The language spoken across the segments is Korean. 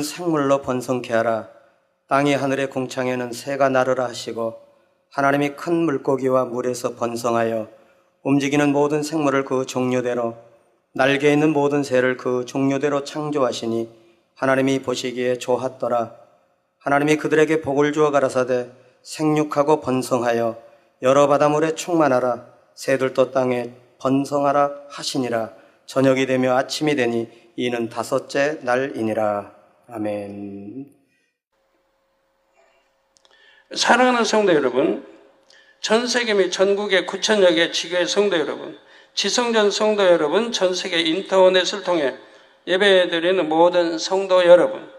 생물로 번성케 하라. 땅이 하늘의 궁창에는 새가 나르라 하시고 하나님이 큰 물고기와 물에서 번성하여 움직이는 모든 생물을 그 종류대로 날개 있는 모든 새를 그 종류대로 창조하시니 하나님이 보시기에 좋았더라. 하나님이 그들에게 복을 주어 가라사대 생육하고 번성하여 여러 바다물에 충만하라. 새들도 땅에 번성하라 하시니라. 저녁이 되며 아침이 되니 이는 다섯째 날이니라. 아멘. 사랑하는 성도 여러분, 전 세계 및 전국의 9천여 개 지교의 성도 여러분, 지성전 성도 여러분, 전 세계 인터넷을 통해 예배드리는 모든 성도 여러분,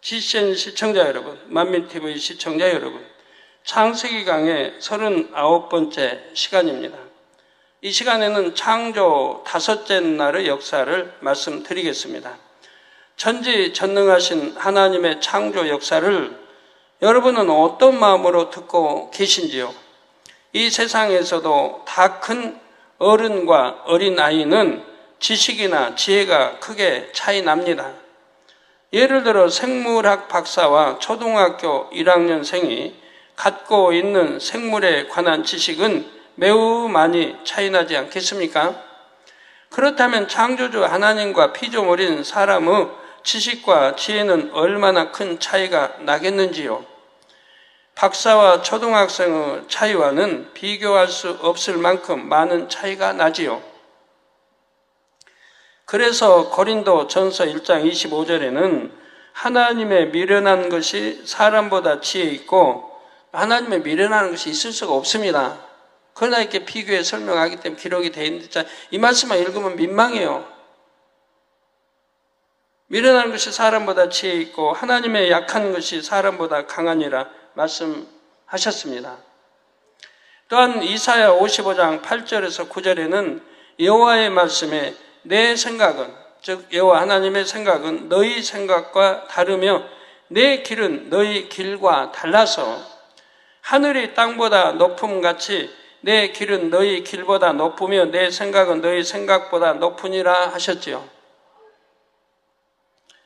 GCN 시청자 여러분, 만민TV 시청자 여러분, 창세기 강의 39번째 시간입니다. 이 시간에는 창조 다섯째 날의 역사를 말씀드리겠습니다. 전지전능하신 하나님의 창조 역사를 여러분은 어떤 마음으로 듣고 계신지요? 이 세상에서도 다 큰 어른과 어린아이는 지식이나 지혜가 크게 차이 납니다. 예를 들어 생물학 박사와 초등학교 1학년생이 갖고 있는 생물에 관한 지식은 매우 많이 차이 나지 않겠습니까? 그렇다면 창조주 하나님과 피조물인 사람의 지식과 지혜는 얼마나 큰 차이가 나겠는지요? 박사와 초등학생의 차이와는 비교할 수 없을 만큼 많은 차이가 나지요. 그래서 고린도 전서 1장 25절에는 하나님의 미련한 것이 사람보다 지혜 있고 하나님의 미련한 것이 있을 수가 없습니다. 그러나 이렇게 비교해 설명하기 때문에 기록이 되어 있는데 이 말씀만 읽으면 민망해요. 미련한 것이 사람보다 지혜 있고 하나님의 약한 것이 사람보다 강하니라 말씀하셨습니다. 또한 이사야 55장 8절에서 9절에는 여호와의 말씀에 내 생각은, 즉 여호와 하나님의 생각은 너희 생각과 다르며 내 길은 너희 길과 달라서 하늘이 땅보다 높음같이 내 길은 너희 길보다 높으며 내 생각은 너희 생각보다 높으니라 하셨지요.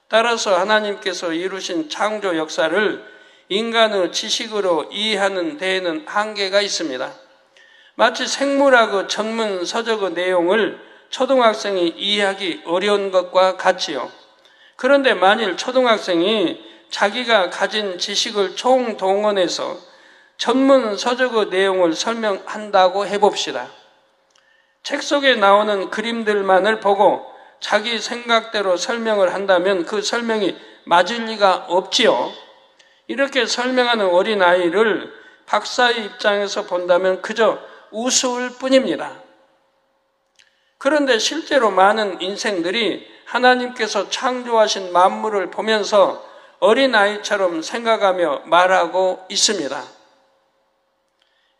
따라서 하나님께서 이루신 창조 역사를 인간의 지식으로 이해하는 데에는 한계가 있습니다. 마치 생물학의 전문 서적의 내용을 초등학생이 이해하기 어려운 것과 같지요. 그런데 만일 초등학생이 자기가 가진 지식을 총동원해서 전문 서적의 내용을 설명한다고 해봅시다. 책 속에 나오는 그림들만을 보고 자기 생각대로 설명을 한다면 그 설명이 맞을 리가 없지요. 이렇게 설명하는 어린아이를 박사의 입장에서 본다면 그저 우스울 뿐입니다. 그런데 실제로 많은 인생들이 하나님께서 창조하신 만물을 보면서 어린아이처럼 생각하며 말하고 있습니다.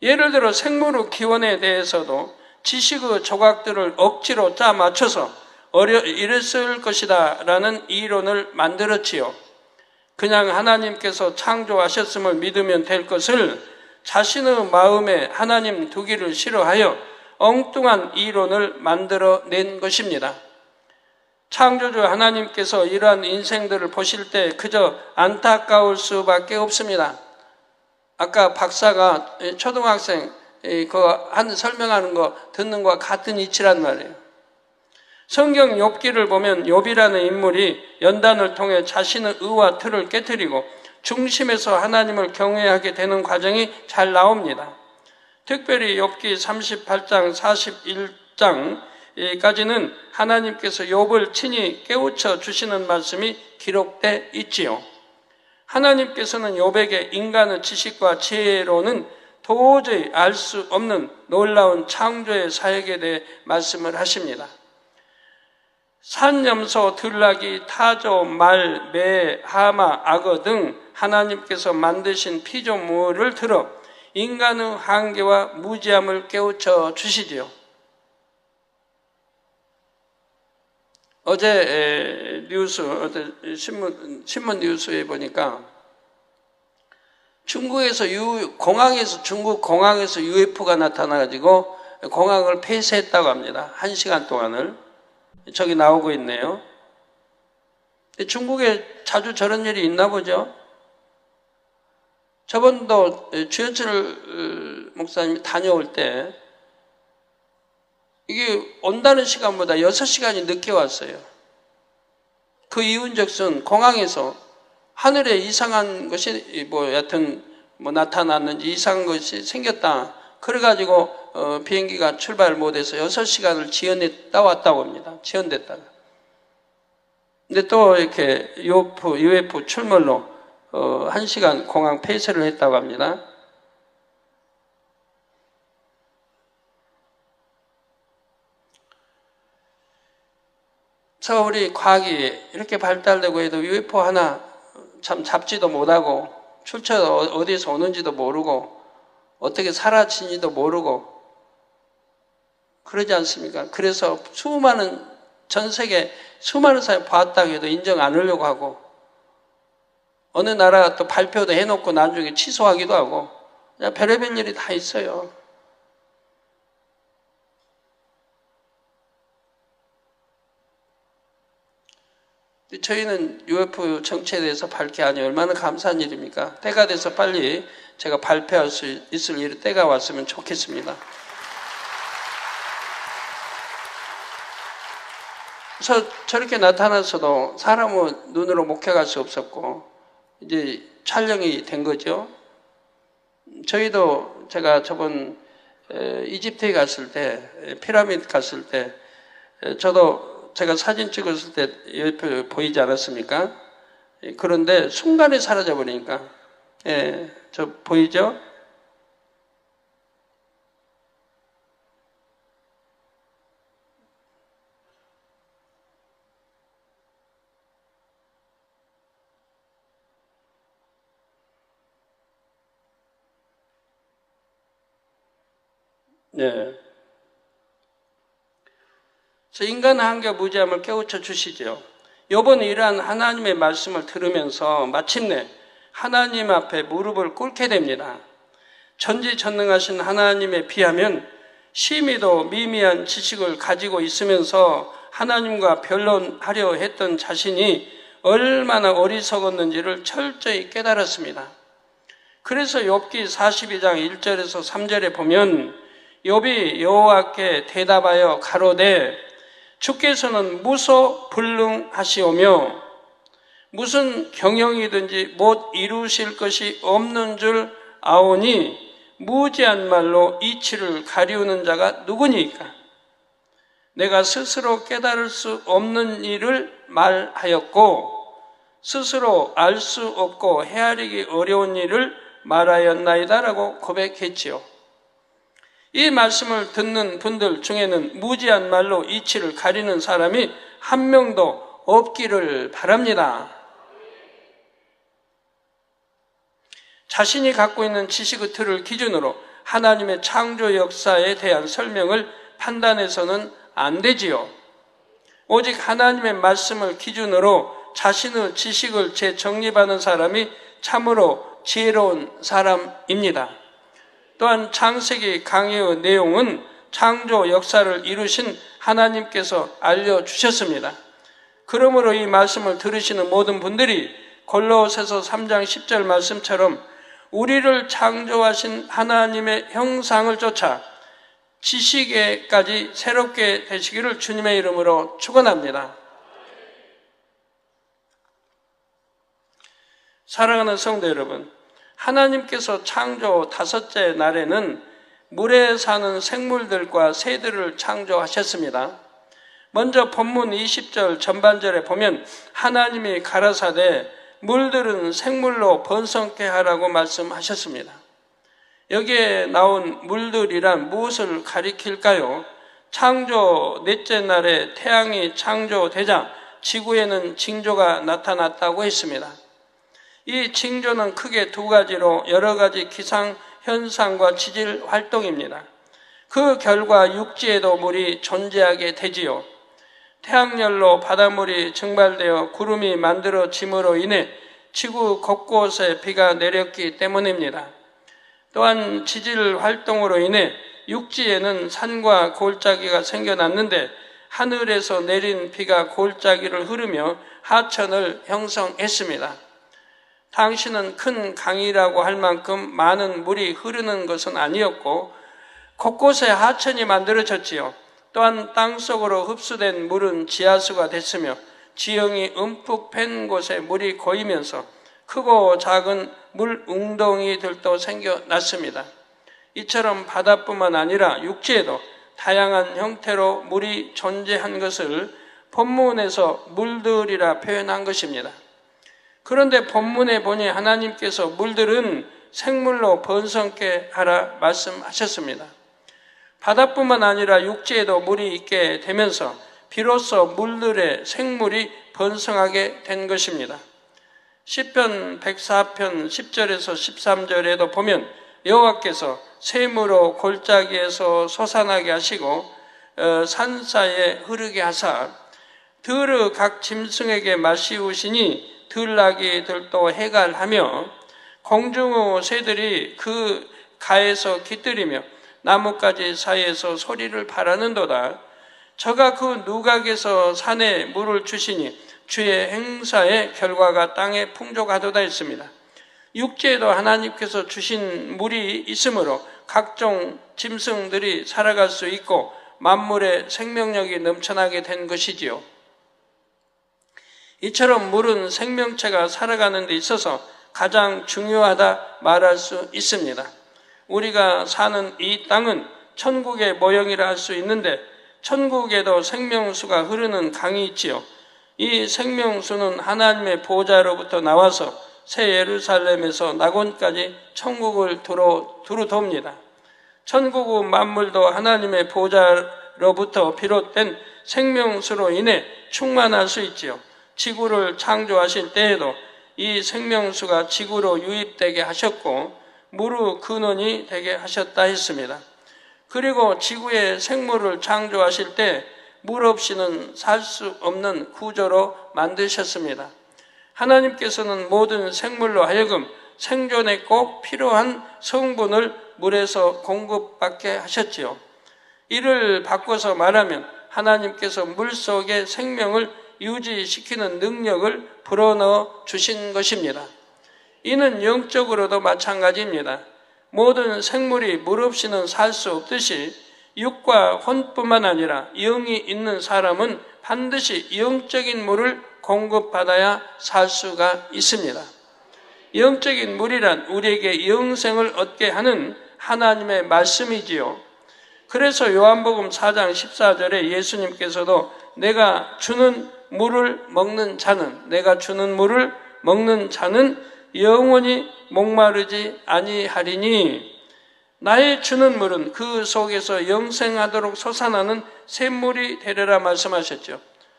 예를 들어 생물의 기원에 대해서도 지식의 조각들을 억지로 짜 맞춰서 이랬을 것이다 라는 이론을 만들었지요. 그냥 하나님께서 창조하셨음을 믿으면 될 것을 자신의 마음에 하나님 두기를 싫어하여 엉뚱한 이론을 만들어낸 것입니다. 창조주 하나님께서 이러한 인생들을 보실 때 그저 안타까울 수밖에 없습니다. 아까 박사가 초등학생 설명하는 거 듣는 것과 같은 이치란 말이에요. 성경 욥기를 보면 욥이라는 인물이 연단을 통해 자신의 의와 틀을 깨트리고 중심에서 하나님을 경외하게 되는 과정이 잘 나옵니다. 특별히 욥기 38장 41장까지는 하나님께서 욥을 친히 깨우쳐 주시는 말씀이 기록돼 있지요. 하나님께서는 욥에게 인간의 지식과 지혜로는 도저히 알 수 없는 놀라운 창조의 사역에 대해 말씀을 하십니다. 산, 염소, 들나귀, 타조, 말, 매, 하마, 악어 등 하나님께서 만드신 피조물을 들어 인간의 한계와 무지함을 깨우쳐 주시지요. 어제 신문 뉴스에 보니까 중국 공항에서 UFO가 나타나가지고 공항을 폐쇄했다고 합니다. 1시간 동안을. 저기 나오고 있네요. 중국에 자주 저런 일이 있나 보죠. 저번도 주현철 목사님이 다녀올 때 이게 온다는 시간보다 6시간이 늦게 왔어요. 그 이유인즉슨 공항에서 하늘에 이상한 것이 여하튼 나타났는지 이상한 것이 생겼다. 그래가지고 비행기가 출발 못해서 6시간을 지연했다 왔다고 합니다. 지연됐다가. 근데 또 이렇게 UF 출몰로 1시간 공항 폐쇄를 했다고 합니다. 그래서 우리 과학이 이렇게 발달되고 해도 UFO 하나 참 잡지도 못하고 출처 어디에서 오는지도 모르고 어떻게 사라진지도 모르고 그러지 않습니까? 그래서 전 세계 수많은 사람이 봤다고 해도 인정 안 하려고 하고 어느 나라가 또 발표도 해놓고 나중에 취소하기도 하고 별의별 일이 다 있어요. 저희는 UFO 정체에 대해서 밝혀하니 얼마나 감사한 일입니까? 때가 돼서 빨리 제가 발표할 수 있을 일이 때가 왔으면 좋겠습니다. 그래서 저렇게 나타나서도 사람은 눈으로 목격할 수 없었고 이제 촬영이 된 거죠. 저희도 제가 저번 이집트에 갔을 때 피라미드 갔을 때 저도 제가 사진 찍었을 때 옆에 보이지 않았습니까? 그런데 순간에 사라져 버리니까 저 보이죠? 네. 그래서 인간의 한계 무지함을 깨우쳐 주시죠. 이번 이러한 하나님의 말씀을 들으면서 마침내 하나님 앞에 무릎을 꿇게 됩니다. 전지전능하신 하나님에 비하면 심히도 미미한 지식을 가지고 있으면서 하나님과 변론하려 했던 자신이 얼마나 어리석었는지를 철저히 깨달았습니다. 그래서 욥기 42장 1절에서 3절에 보면 욥이 여호와께 대답하여 가로되 주께서는 무소불능하시오며 무슨 경영이든지 못 이루실 것이 없는 줄 아오니 무지한 말로 이치를 가리우는 자가 누구니까? 내가 스스로 깨달을 수 없는 일을 말하였고 스스로 알 수 없고 헤아리기 어려운 일을 말하였나이다라고 고백했지요. 이 말씀을 듣는 분들 중에는 무지한 말로 이치를 가리는 사람이 한 명도 없기를 바랍니다. 자신이 갖고 있는 지식의 틀을 기준으로 하나님의 창조 역사에 대한 설명을 판단해서는 안 되지요. 오직 하나님의 말씀을 기준으로 자신의 지식을 재정립하는 사람이 참으로 지혜로운 사람입니다. 또한 창세기 강의의 내용은 창조 역사를 이루신 하나님께서 알려주셨습니다. 그러므로 이 말씀을 들으시는 모든 분들이 골로새서 3장 10절 말씀처럼 우리를 창조하신 하나님의 형상을 쫓아 지식에까지 새롭게 되시기를 주님의 이름으로 축원합니다. 사랑하는 성도 여러분, 하나님께서 창조 5째 날에는 물에 사는 생물들과 새들을 창조하셨습니다. 먼저 본문 20절 전반절에 보면 하나님이 가라사대 물들은 생물로 번성케 하라고 말씀하셨습니다. 여기에 나온 물들이란 무엇을 가리킬까요? 창조 넷째 날에 태양이 창조되자 지구에는 징조가 나타났다고 했습니다. 이 징조는 크게 두 가지로 여러 가지 기상 현상과 지질 활동입니다. 그 결과 육지에도 물이 존재하게 되지요. 태양열로 바닷물이 증발되어 구름이 만들어짐으로 인해 지구 곳곳에 비가 내렸기 때문입니다. 또한 지질 활동으로 인해 육지에는 산과 골짜기가 생겨났는데 하늘에서 내린 비가 골짜기를 흐르며 하천을 형성했습니다. 당시는 큰 강이라고 할 만큼 많은 물이 흐르는 것은 아니었고 곳곳에 하천이 만들어졌지요. 또한 땅속으로 흡수된 물은 지하수가 됐으며 지형이 움푹 팬 곳에 물이 고이면서 크고 작은 물 웅덩이들도 생겨났습니다. 이처럼 바다뿐만 아니라 육지에도 다양한 형태로 물이 존재한 것을 본문에서 물들이라 표현한 것입니다. 그런데 본문에 보니 하나님께서 물들은 생물로 번성케 하라 말씀하셨습니다. 바다뿐만 아니라 육지에도 물이 있게 되면서 비로소 물들의 생물이 번성하게 된 것입니다. 시편 104편 10절에서 13절에도 보면 여호와께서 샘으로 골짜기에서 솟아나게 하시고 산사에 흐르게 하사 들의 각 짐승에게 마시우시니 들나귀 들도 해갈하며 공중의 새들이 그 가에서 깃들이며 나뭇가지 사이에서 소리를 바라는도다. 저가 그 누각에서 산에 물을 주시니 주의 행사의 결과가 땅에 풍족하도다 했습니다. 육지에도 하나님께서 주신 물이 있으므로 각종 짐승들이 살아갈 수 있고 만물의 생명력이 넘쳐나게 된 것이지요. 이처럼 물은 생명체가 살아가는 데 있어서 가장 중요하다 말할 수 있습니다. 우리가 사는 이 땅은 천국의 모형이라 할 수 있는데 천국에도 생명수가 흐르는 강이 있지요. 이 생명수는 하나님의 보좌로부터 나와서 새 예루살렘에서 낙원까지 천국을 두루돕니다. 천국의 만물도 하나님의 보좌로부터 비롯된 생명수로 인해 충만할 수 있지요. 지구를 창조하실 때에도 이 생명수가 지구로 유입되게 하셨고 물의 근원이 되게 하셨다 했습니다. 그리고 지구의 생물을 창조하실 때 물 없이는 살 수 없는 구조로 만드셨습니다. 하나님께서는 모든 생물로 하여금 생존에 꼭 필요한 성분을 물에서 공급받게 하셨지요. 이를 바꿔서 말하면 하나님께서 물 속에 생명을 유지시키는 능력을 불어넣어 주신 것입니다. 이는 영적으로도 마찬가지입니다. 모든 생물이 물 없이는 살 수 없듯이 육과 혼뿐만 아니라 영이 있는 사람은 반드시 영적인 물을 공급받아야 살 수가 있습니다. 영적인 물이란 우리에게 영생을 얻게 하는 하나님의 말씀이지요. 그래서 요한복음 4장 14절에 예수님께서도 내가 주는 물을 먹는 자는 영원히 목마르지 아니하리니 나의 주는 물은 그 속에서 영생하도록 솟아나는 샘물이 되리라 말씀하셨죠.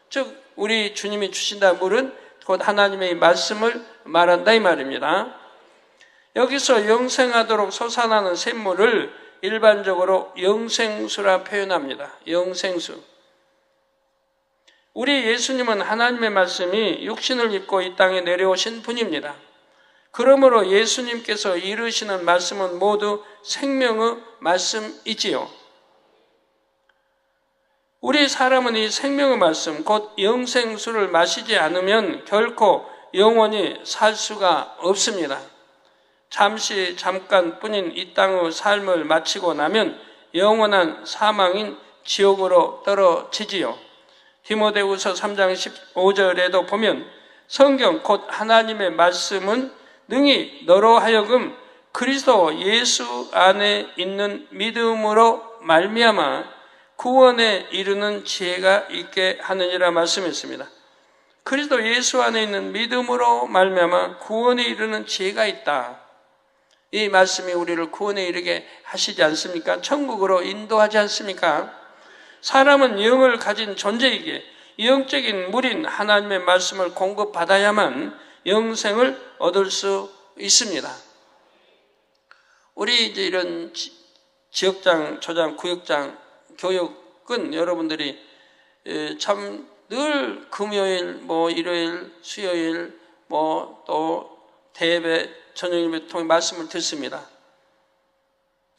즉 우리 주님이 주신다 물은 곧 하나님의 말씀을 말한다 이 말입니다. 여기서 영생하도록 솟아나는 샘물을 일반적으로 영생수라 표현합니다. 영생수. 우리 예수님은 하나님의 말씀이 육신을 입고 이 땅에 내려오신 분입니다. 그러므로 예수님께서 이루시는 말씀은 모두 생명의 말씀이지요. 우리 사람은 이 생명의 말씀, 곧 영생수를 마시지 않으면 결코 영원히 살 수가 없습니다. 잠깐뿐인 이 땅의 삶을 마치고 나면 영원한 사망인 지옥으로 떨어지지요. 디모데후서 3장 15절에도 보면 성경 곧 하나님의 말씀은 능히 너로 하여금 그리스도 예수 안에 있는 믿음으로 말미암아 구원에 이르는 지혜가 있게 하느니라 말씀했습니다. 그리스도 예수 안에 있는 믿음으로 말미암아 구원에 이르는 지혜가 있다. 이 말씀이 우리를 구원에 이르게 하시지 않습니까? 천국으로 인도하지 않습니까? 사람은 영을 가진 존재이기에 영적인 물인 하나님의 말씀을 공급받아야만 영생을 얻을 수 있습니다. 우리 이제 이런 지역장, 초장, 구역장 교육은 여러분들이 참 늘 금요일, 일요일, 수요일, 또 대예배, 저녁예배 통해 말씀을 듣습니다.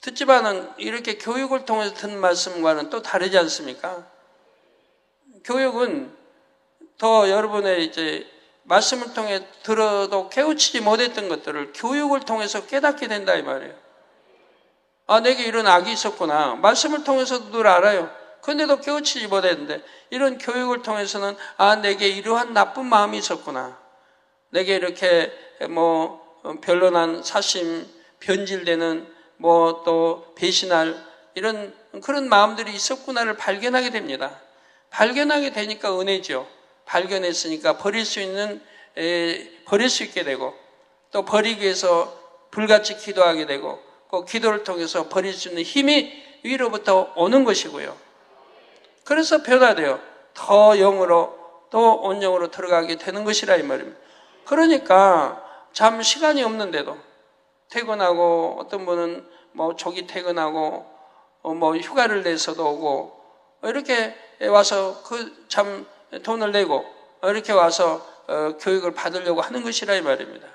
듣지만은 이렇게 교육을 통해서 듣는 말씀과는 또 다르지 않습니까? 교육은 더 여러분의 이제 말씀을 통해 들어도 깨우치지 못했던 것들을 교육을 통해서 깨닫게 된다 이 말이에요. 아, 내게 이런 악이 있었구나. 말씀을 통해서도 늘 알아요. 근데도 깨우치지 못했는데 이런 교육을 통해서는 아, 내게 이러한 나쁜 마음이 있었구나. 내게 이렇게 변론한 사심, 변질되는 또 배신할 이런 그런 마음들이 있었구나를 발견하게 됩니다. 발견하게 되니까 은혜죠. 발견했으니까 버릴 수 있게 되고 또 버리기 위해서 불같이 기도하게 되고 그 기도를 통해서 버릴 수 있는 힘이 위로부터 오는 것이고요. 그래서 변화돼요. 더 영으로 또 온영으로 들어가게 되는 것이라 이 말입니다. 그러니까 참 시간이 없는데도 퇴근하고 어떤 분은 조기 퇴근하고 휴가를 내서도 오고 이렇게 와서 참 돈을 내고 이렇게 와서 교육을 받으려고 하는 것이라 이 말입니다.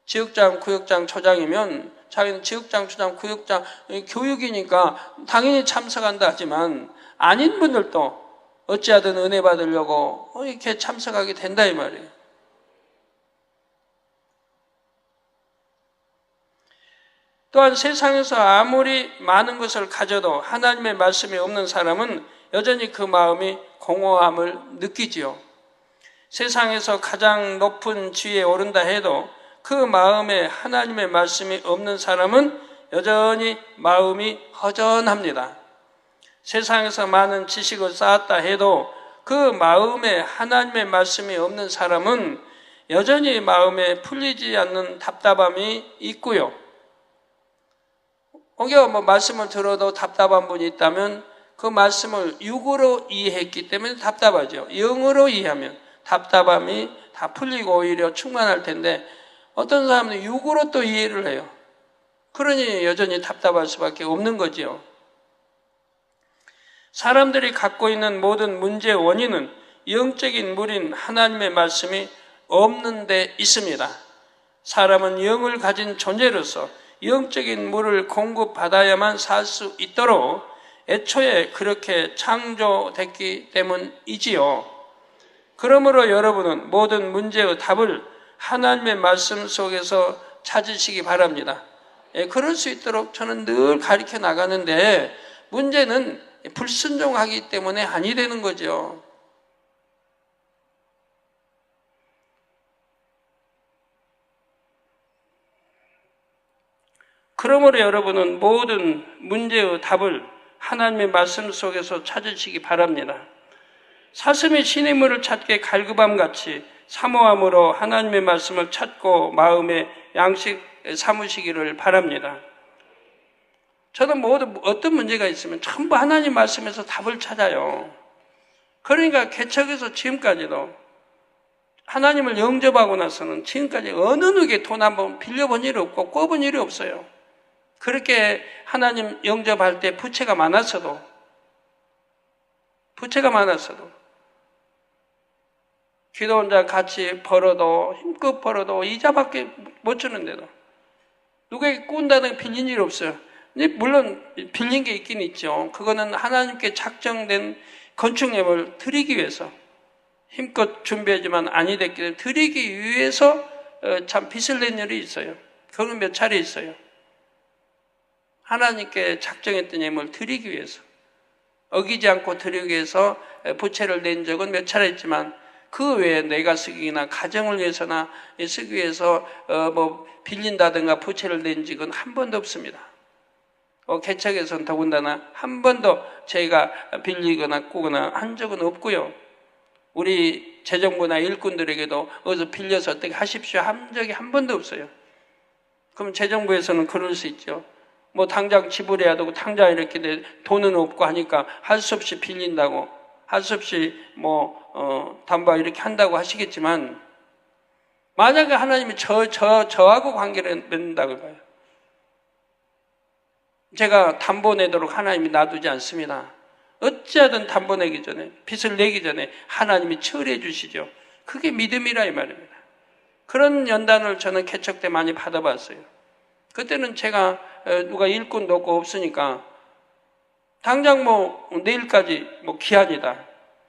지역장, 구역장, 초장이면 자기는 지역장, 초장, 구역장 교육이니까 당연히 참석한다 하지만 아닌 분들도 어찌하든 은혜 받으려고 이렇게 참석하게 된다 이 말이에요. 또한 세상에서 아무리 많은 것을 가져도 하나님의 말씀이 없는 사람은 여전히 그 마음이 공허함을 느끼지요. 세상에서 가장 높은 지위에 오른다 해도 그 마음에 하나님의 말씀이 없는 사람은 여전히 마음이 허전합니다. 세상에서 많은 지식을 쌓았다 해도 그 마음에 하나님의 말씀이 없는 사람은 여전히 마음에 풀리지 않는 답답함이 있고요. 혹여 말씀을 들어도 답답한 분이 있다면 그 말씀을 육으로 이해했기 때문에 답답하죠. 영으로 이해하면 답답함이 다 풀리고 오히려 충만할 텐데 어떤 사람은 육으로 또 이해를 해요. 그러니 여전히 답답할 수밖에 없는 거지요. 사람들이 갖고 있는 모든 문제의 원인은 영적인 물인 하나님의 말씀이 없는 데 있습니다. 사람은 영을 가진 존재로서 영적인 물을 공급받아야만 살 수 있도록 애초에 그렇게 창조됐기 때문이지요. 그러므로 여러분은 모든 문제의 답을 하나님의 말씀 속에서 찾으시기 바랍니다. 그럴 수 있도록 저는 늘 가르쳐 나가는데 문제는 불순종하기 때문에 아니 되는 거죠. 그러므로 여러분은 모든 문제의 답을 하나님의 말씀 속에서 찾으시기 바랍니다. 사슴이 신의 물을 찾기에 갈급함같이 사모함으로 하나님의 말씀을 찾고 마음의 양식 삼으시기를 바랍니다. 저도 어떤 문제가 있으면 전부 하나님 말씀에서 답을 찾아요. 그러니까 개척에서 지금까지도 하나님을 영접하고 나서는 지금까지 어느 누구에게 돈 한번 빌려본 일이 없고 꿔본 일이 없어요. 그렇게 하나님 영접할 때 부채가 많았어도 기도 혼자 같이 벌어도 힘껏 벌어도 이자밖에 못 주는데도 누구에게 꾼다는 빌린 일이 없어요. 물론 빌린 게 있긴 있죠. 그거는 하나님께 작정된 건축예물 드리기 위해서 힘껏 준비하지만 아니 됐기 때문에 드리기 위해서 참 빚을 낸 일이 있어요. 그건 몇 차례 있어요. 하나님께 작정했던 예물을 드리기 위해서 어기지 않고 드리기 위해서 부채를 낸 적은 몇 차례 있지만 그 외에 내가 쓰기나 가정을 위해서나 쓰기 위해서 빌린다든가 부채를 낸 적은 한 번도 없습니다. 개척에서는 더군다나 한 번도 저희가 빌리거나 꾸거나 한 적은 없고요. 우리 재정부나 일꾼들에게도 어디서 빌려서 어떻게 하십시오 한 적이 한 번도 없어요. 그럼 재정부에서는 그럴 수 있죠. 당장 지불해야 되고 당장 이렇게 돈은 없고 하니까 할 수 없이 빌린다고 할 수 없이 담보 이렇게 한다고 하시겠지만 만약에 하나님이 저하고 관계를 맺는다고 봐요. 제가 담보 내도록 하나님이 놔두지 않습니다. 어찌하든 담보 내기 전에 빚을 내기 전에 하나님이 처리해 주시죠. 그게 믿음이라 이 말입니다. 그런 연단을 저는 개척 때 많이 받아봤어요. 그때는 제가 누가 일꾼도 없고 없으니까 당장 내일까지 기한이다.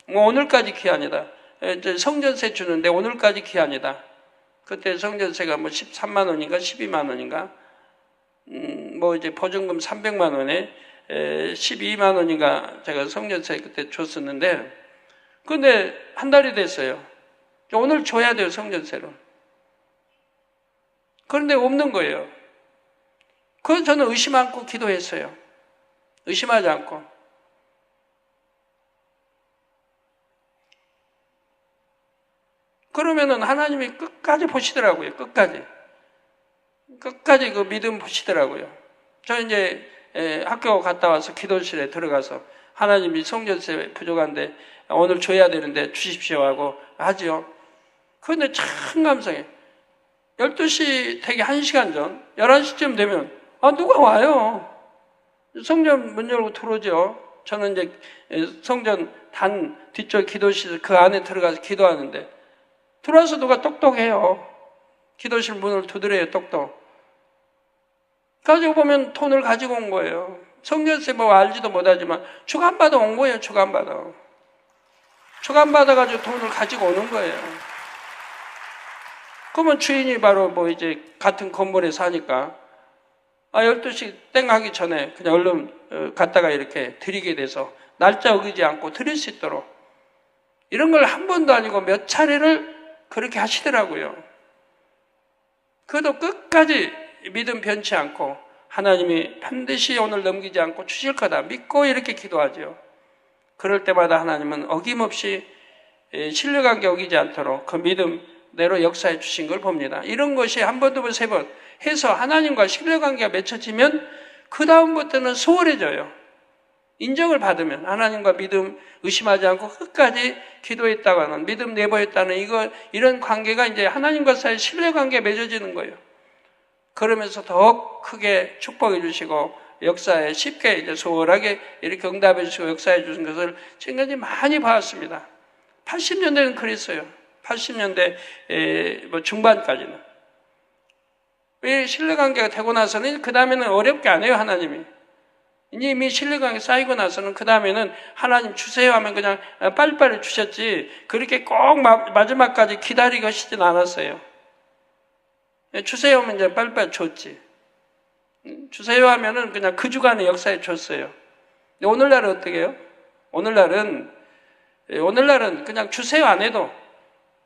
오늘까지 기한이다. 이제 성전세 주는데 오늘까지 기한이다. 그때 성전세가 뭐 13만 원인가 12만 원인가 뭐 이제 보증금 300만 원에 12만 원인가 제가 성전세 그때 줬었는데 근데 한 달이 됐어요. 오늘 줘야 돼요, 성전세로. 그런데 없는 거예요. 그래서 저는 의심 않고 기도했어요. 의심하지 않고. 그러면은 하나님이 끝까지 보시더라고요. 끝까지 그 믿음 보시더라고요. 저 이제 학교 갔다 와서 기도실에 들어가서 하나님이 성전세 부족한데 오늘 줘야 되는데 주십시오 하고 하지요. 그런데 참 감사해요. 12시 되기 1시간 전 11시쯤 되면 누가 와요. 성전 문 열고 들어오죠. 저는 이제 성전 단 뒤쪽 기도실 그 안에 들어가서 기도하는데 들어와서 누가 똑똑해요. 기도실 문을 두드려요. 똑똑. 가지고 보면 돈을 가지고 온 거예요. 성전세 뭐 알지도 못하지만 주간받아 온 거예요. 주간받아. 주간받아가지고 돈을 가지고 오는 거예요. 그러면 주인이 바로 뭐 이제 같은 건물에 사니까 12시 땡 하기 전에 그냥 얼른 갖다가 이렇게 드리게 돼서 날짜 어기지 않고 드릴 수 있도록 이런 걸 한 번도 아니고 몇 차례를 그렇게 하시더라고요. 그래도 끝까지 믿음 변치 않고 하나님이 반드시 오늘 넘기지 않고 주실 거다 믿고 이렇게 기도하죠. 그럴 때마다 하나님은 어김없이 신뢰관계 어기지 않도록 그 믿음대로 역사해 주신 걸 봅니다. 이런 것이 한 번, 두 번, 세 번 해서 하나님과 신뢰관계가 맺혀지면 그 다음부터는 수월해져요. 인정을 받으면 하나님과 믿음 의심하지 않고 끝까지 기도했다가는 믿음 내보였다는 이런 관계가 이제 하나님과 사이 신뢰관계가 맺어지는 거예요. 그러면서 더욱 크게 축복해 주시고 역사에 쉽게 이제 수월하게 이렇게 응답해 주시고 역사해 주신 것을 지금까지 많이 봐왔습니다. 80년대는 그랬어요. 80년대 뭐 중반까지는. 왜 신뢰관계가 되고 나서는 그 다음에는 어렵게 안 해요. 하나님이. 이미 신뢰관계 쌓이고 나서는 그 다음에는 하나님 주세요 하면 그냥 빨리빨리 주셨지 그렇게 꼭 마지막까지 기다리고 하시진 않았어요. 주세요 하면 이제 빨리빨리 줬지. 주세요 하면은 그냥 그 주간의 역사에 줬어요. 근데 오늘날은 어떻게 해요? 오늘날은 그냥 주세요 안 해도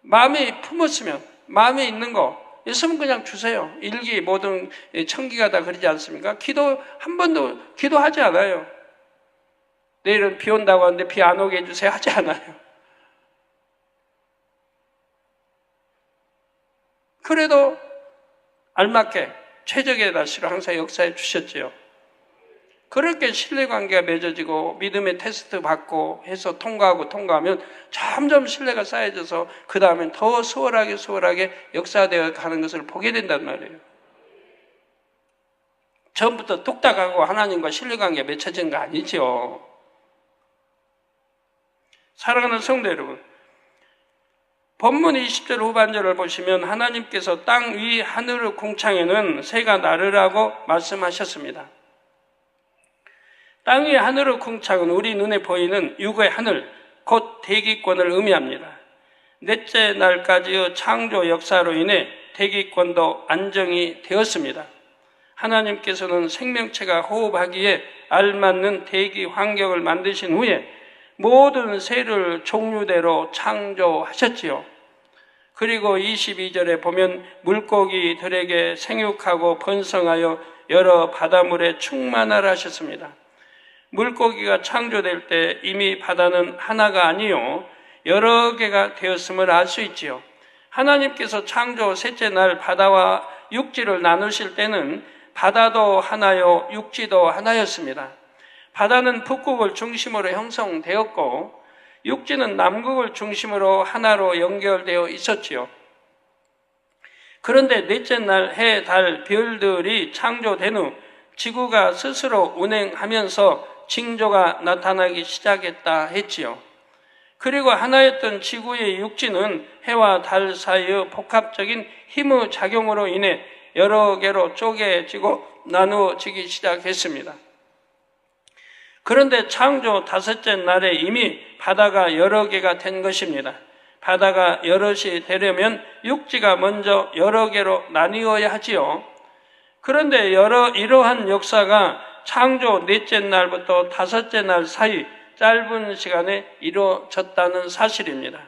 마음이 품었으면 마음에 있는 거 있으면 그냥 주세요. 일기 모든 청기가 다 그러지 않습니까? 기도 한 번도 기도하지 않아요. 내일은 비 온다고 하는데 비 안 오게 해주세요 하지 않아요. 그래도 알맞게 최적의 날씨로 항상 역사해 주셨지요. 그렇게 신뢰관계가 맺어지고 믿음의 테스트 받고 해서 통과하면 점점 신뢰가 쌓여져서 그 다음엔 더 수월하게 역사되어 가는 것을 보게 된단 말이에요. 처음부터 뚝딱하고 하나님과 신뢰관계가 맺혀진 거 아니죠. 사랑하는 성도 여러분, 본문 20절 후반절을 보시면 하나님께서 땅 위 하늘의 궁창에는 새가 나르라고 말씀하셨습니다. 땅 위 하늘의 궁창은 우리 눈에 보이는 육의 하늘, 곧 대기권을 의미합니다. 넷째 날까지의 창조 역사로 인해 대기권도 안정이 되었습니다. 하나님께서는 생명체가 호흡하기에 알맞는 대기 환경을 만드신 후에 모든 새를 종류대로 창조하셨지요. 그리고 22절에 보면 물고기들에게 생육하고 번성하여 여러 바다물에 충만하라 하셨습니다. 물고기가 창조될 때 이미 바다는 하나가 아니요 여러 개가 되었음을 알 수 있지요. 하나님께서 창조 셋째 날 바다와 육지를 나누실 때는 바다도 하나요 육지도 하나였습니다. 바다는 북극을 중심으로 형성되었고 육지는 남극을 중심으로 하나로 연결되어 있었지요. 그런데 넷째 날 해, 달, 별들이 창조된 후 지구가 스스로 운행하면서 징조가 나타나기 시작했다 했지요. 그리고 하나였던 지구의 육지는 해와 달 사이의 복합적인 힘의 작용으로 인해 여러 개로 쪼개지고 나누어지기 시작했습니다. 그런데 창조 다섯째 날에 이미 바다가 여러 개가 된 것입니다. 바다가 여럿이 되려면 육지가 먼저 여러 개로 나뉘어야 하지요. 그런데 이러한 역사가 창조 넷째 날부터 다섯째 날 사이 짧은 시간에 이루어졌다는 사실입니다.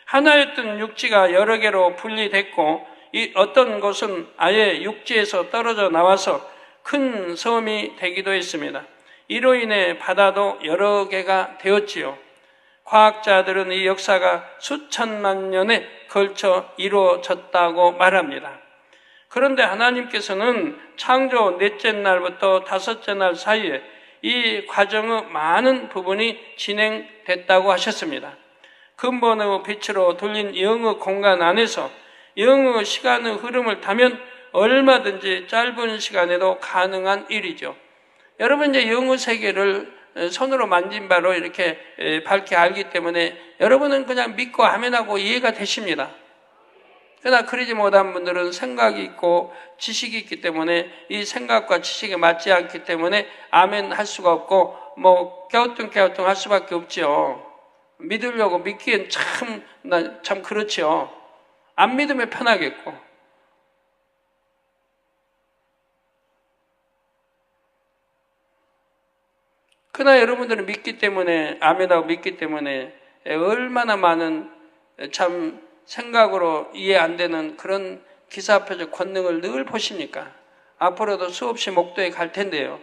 하나였던 육지가 여러 개로 분리됐고 어떤 곳은 아예 육지에서 떨어져 나와서 큰 섬이 되기도 했습니다. 이로 인해 바다도 여러 개가 되었지요. 과학자들은 이 역사가 수천만 년에 걸쳐 이루어졌다고 말합니다. 그런데 하나님께서는 창조 넷째 날부터 다섯째 날 사이에 이 과정의 많은 부분이 진행됐다고 하셨습니다. 근본의 빛으로 돌린 영의 공간 안에서 영의 시간의 흐름을 타면 얼마든지 짧은 시간에도 가능한 일이죠. 여러분 이제 영의 세계를 손으로 만진 바로 이렇게 밝게 알기 때문에 여러분은 그냥 믿고 아멘하고 이해가 되십니다. 그러나 그러지 못한 분들은 생각이 있고 지식이 있기 때문에 이 생각과 지식에 맞지 않기 때문에 아멘 할 수가 없고 뭐 갸우뚱갸우뚱 할 수밖에 없죠. 믿으려고 믿기엔 참 그렇죠. 안 믿으면 편하겠고. 그러나 여러분들은 믿기 때문에 아멘하고 믿기 때문에 얼마나 많은 참 생각으로 이해 안 되는 그런 기사표적 권능을 늘 보십니까? 앞으로도 수없이 목도에 갈 텐데요.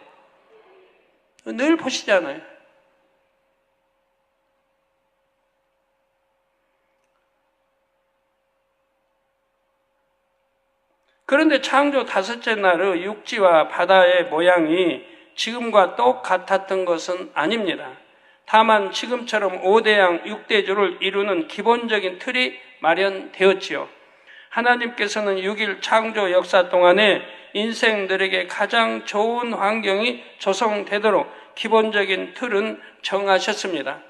늘 보시잖아요. 그런데 창조 다섯째 날의 육지와 바다의 모양이 지금과 똑같았던 것은 아닙니다. 다만 지금처럼 5대양 6대주를 이루는 기본적인 틀이 마련되었지요. 하나님께서는 6일 창조 역사 동안에 인생들에게 가장 좋은 환경이 조성되도록 기본적인 틀은 정하셨습니다.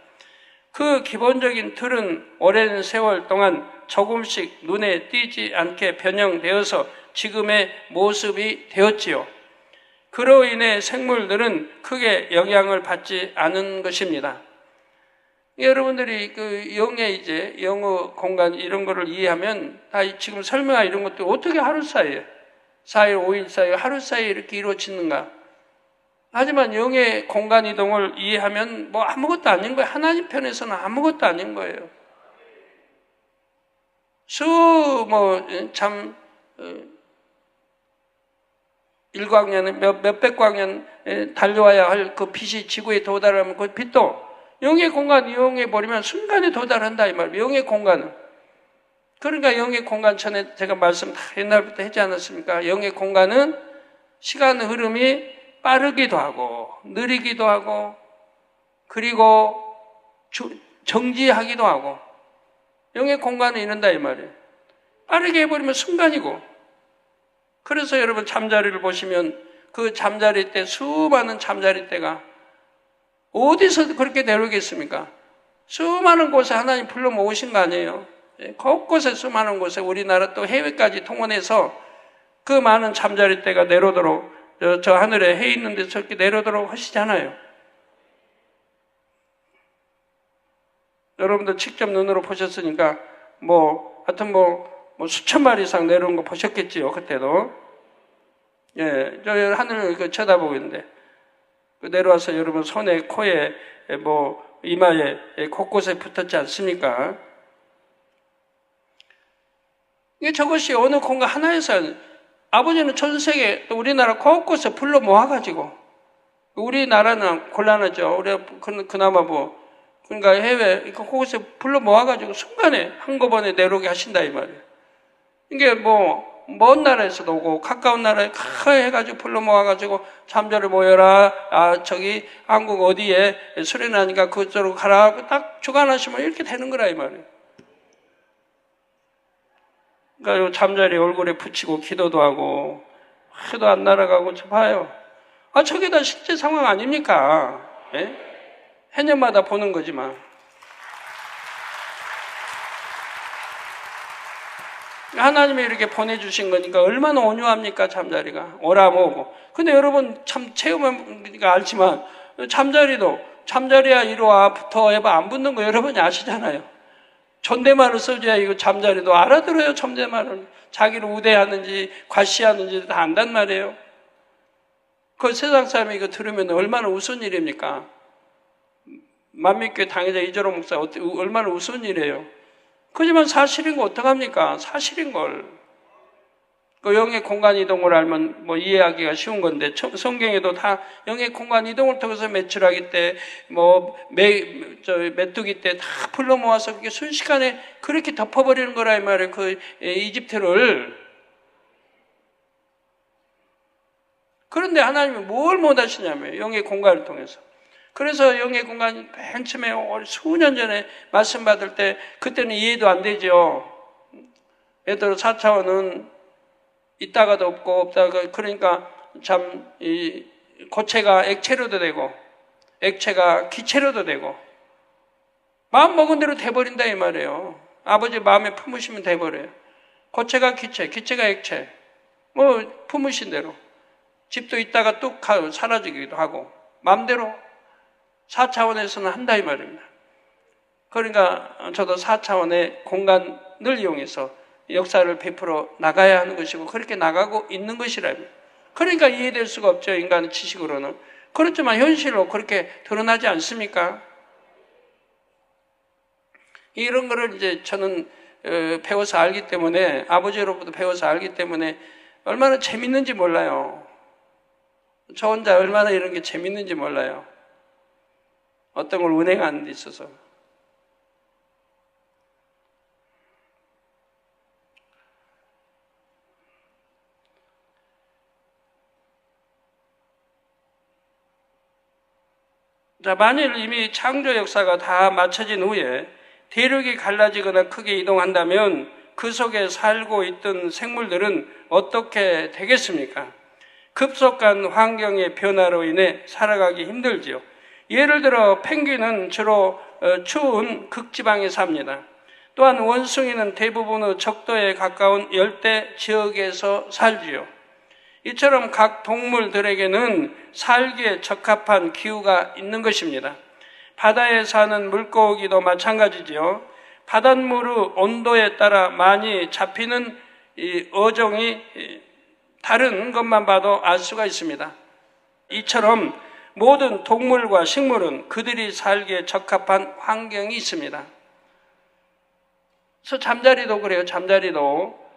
그 기본적인 틀은 오랜 세월 동안 조금씩 눈에 띄지 않게 변형되어서 지금의 모습이 되었지요. 그로 인해 생물들은 크게 영향을 받지 않은 것입니다. 여러분들이 그 영의 공간 이런 거를 이해하면 다 지금 설명한 이런 것도 어떻게 하루 사이에 4일, 5일 사이에 하루 사이에 이렇게 이루어지는가? 하지만 영의 공간 이동을 이해하면 뭐 아무것도 아닌 거예요. 하나님 편에서는 아무것도 아닌 거예요. 일광년, 몇백 광년 달려와야 할 그 빛이 지구에 도달하면 그 빛도 영의 공간 이용해버리면 순간에 도달한다 이 말이에요. 영의 공간은. 그러니까 영의 공간 전에 제가 말씀 다 옛날부터 했지 않았습니까? 영의 공간은 시간의 흐름이 빠르기도 하고 느리기도 하고 그리고 정지하기도 하고 영의 공간은 이런다 이 말이에요. 빠르게 해버리면 순간이고 그래서 여러분 잠자리를 보시면 그 잠자리 때 수많은 잠자리 때가 어디서 그렇게 내려오겠습니까? 수많은 곳에 하나님 불러 모으신 거 아니에요? 곳곳에 수많은 곳에 우리나라 또 해외까지 통원해서 그 많은 잠자리 때가 내려오도록 저 하늘에 해 있는데 저렇게 내려오도록 하시잖아요. 여러분들 직접 눈으로 보셨으니까 하여튼 수천 마리 이상 내려온 거 보셨겠지요, 그때도. 예, 저 하늘을 쳐다보고 있는데, 내려와서 여러분 손에, 코에, 이마에, 곳곳에 붙었지 않습니까? 이게 저것이 어느 공간 하나에서, 아버지는 전 세계, 또 우리나라 곳곳에 불러 모아가지고, 우리나라는 곤란하죠. 우리가 그나마 그러니까 해외, 곳곳에 불러 모아가지고 순간에 한꺼번에 내려오게 하신다, 이 말이에요. 이게 먼 나라에서도 오고, 가까운 나라에 해가지고 불러 모아가지고, 잠자를 모여라, 저기, 한국 어디에 수련 나니까 그쪽으로 가라, 딱 주관하시면 이렇게 되는 거라, 이 말이에요. 그러니까 잠자리 얼굴에 붙이고, 기도도 하고, 해도 안 날아가고, 저 봐요. 저게 다 실제 상황 아닙니까? 예? 해년마다 보는 거지만. 하나님이 이렇게 보내주신 거니까 얼마나 온유합니까, 잠자리가. 오라 모으고. 근데 여러분 참 체험하니까 알지만, 잠자리야 이리와 붙어 해봐 안 붙는 거 여러분이 아시잖아요. 존댓말을 써줘야 이거 잠자리도 알아들어요. 존댓말을. 자기를 우대하는지 과시하는지 다 안단 말이에요. 그 세상 사람이 이거 들으면 얼마나 우스운 일입니까? 만민교회 당회자 이재로 목사 얼마나 우스운 일이에요. 그지만 사실인 거 어떡합니까? 사실인 걸. 그 영의 공간 이동을 알면 뭐 이해하기가 쉬운 건데 성경에도 다 영의 공간 이동을 통해서 매출하기 때 메뚜기 때 다 불러 모아서 그게 순식간에 그렇게 덮어버리는 거라 이 말이에요. 그 이집트를. 그런데 하나님이 뭘 못하시냐면 영의 공간을 통해서. 그래서 영의 공간이 맨 처음에 수년 전에 말씀 받을 때 그때는 이해도 안 되죠. 예를 들어 4차원은 있다가도 없고 없다가 그러니까 참 이 고체가 액체로도 되고 액체가 기체로도 되고 마음 먹은 대로 돼버린다 이 말이에요. 아버지 마음에 품으시면 돼버려요. 고체가 기체, 기체가 액체 뭐 품으신 대로 집도 있다가 뚝 사라지기도 하고 마음대로 4차원에서는 한다 이 말입니다. 그러니까 저도 4차원의 공간을 이용해서 역사를 베풀어 나가야 하는 것이고 그렇게 나가고 있는 것이라면 그러니까 이해될 수가 없죠. 인간의 지식으로는. 그렇지만 현실로 그렇게 드러나지 않습니까? 이런 거를 이제 저는 배워서 알기 때문에 아버지로부터 배워서 알기 때문에 얼마나 재밌는지 몰라요. 저 혼자 얼마나 이런 게 재밌는지 몰라요. 어떤 걸 운행하는 데 있어서. 자, 만일 이미 창조 역사가 다 마쳐진 후에 대륙이 갈라지거나 크게 이동한다면 그 속에 살고 있던 생물들은 어떻게 되겠습니까? 급속한 환경의 변화로 인해 살아가기 힘들지요. 예를 들어 펭귄은 주로 추운 극지방에 삽니다. 또한 원숭이는 대부분의 적도에 가까운 열대 지역에서 살지요. 이처럼 각 동물들에게는 살기에 적합한 기후가 있는 것입니다. 바다에 사는 물고기도 마찬가지지요. 바닷물의 온도에 따라 많이 잡히는 이 어종이 다른 것만 봐도 알 수가 있습니다. 이처럼 모든 동물과 식물은 그들이 살기에 적합한 환경이 있습니다. 그래서 잠자리도 그래요. 잠자리도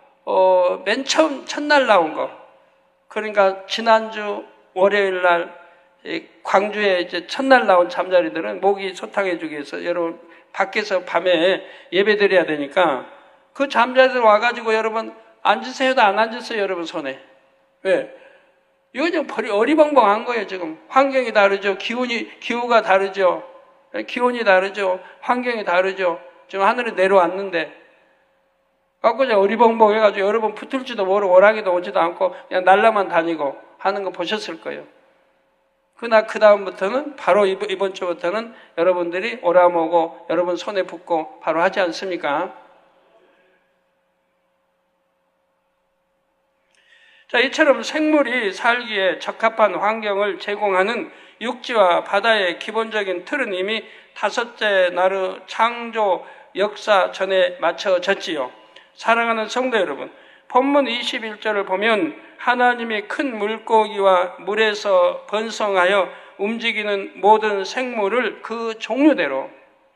맨 처음 첫날 나온 거. 그러니까 지난주 월요일 날 광주에 이제 첫날 나온 잠자리들은 모기 소탕해주기 위해서 여러분 밖에서 밤에 예배드려야 되니까 그 잠자리들 와가지고 여러분 앉으세요도 안 앉으세요 여러분 손에. 왜? 이거 좀 어리벙벙한 거예요 지금. 환경이 다르죠. 기후가 다르죠. 기온이 다르죠. 환경이 다르죠. 지금 하늘에 내려왔는데 갖고 이제 어리벙벙 해가지고 여러분 붙을지도 모르고 오라기도 오지도 않고 그냥 날라만 다니고 하는 거 보셨을 거예요. 그 다음부터는 바로 이번 주부터는 여러분들이 오라모고 여러분 손에 붙고 바로 하지 않습니까? 자, 이처럼 생물이 살기에 적합한 환경을 제공하는 육지와 바다의 기본적인 틀은 이미 다섯째 날의 창조 역사 전에 맞춰졌지요. 사랑하는 성도 여러분, 본문 21절을 보면 하나님이 큰 물고기와 물에서 번성하여 움직이는 모든 생물을 그 종류대로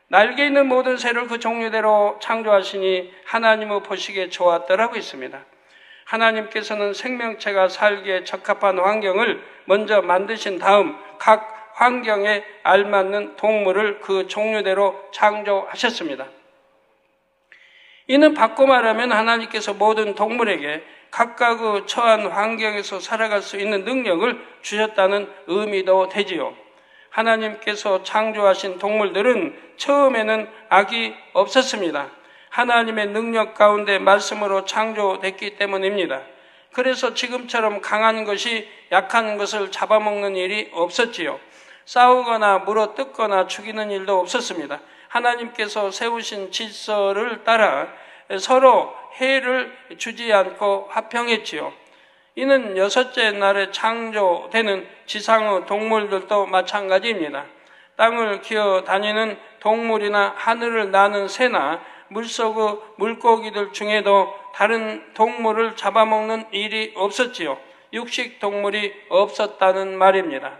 날개 있는 모든 새를 그 종류대로 창조하시니 하나님의 보시기에 좋았더라고 있습니다. 하나님께서는 생명체가 살기에 적합한 환경을 먼저 만드신 다음 각 환경에 알맞는 동물을 그 종류대로 창조하셨습니다. 이는 바꿔 말하면 하나님께서 모든 동물에게 각각의 처한 환경에서 살아갈 수 있는 능력을 주셨다는 의미도 되지요. 하나님께서 창조하신 동물들은 처음에는 악이 없었습니다. 하나님의 능력 가운데 말씀으로 창조됐기 때문입니다. 그래서 지금처럼 강한 것이 약한 것을 잡아먹는 일이 없었지요. 싸우거나 물어 뜯거나 죽이는 일도 없었습니다. 하나님께서 세우신 질서를 따라 서로 해를 주지 않고 화평했지요. 이는 여섯째 날에 창조되는 지상의 동물들도 마찬가지입니다. 땅을 기어 다니는 동물이나 하늘을 나는 새나 물속의 물고기들 중에도 다른 동물을 잡아먹는 일이 없었지요. 육식 동물이 없었다는 말입니다.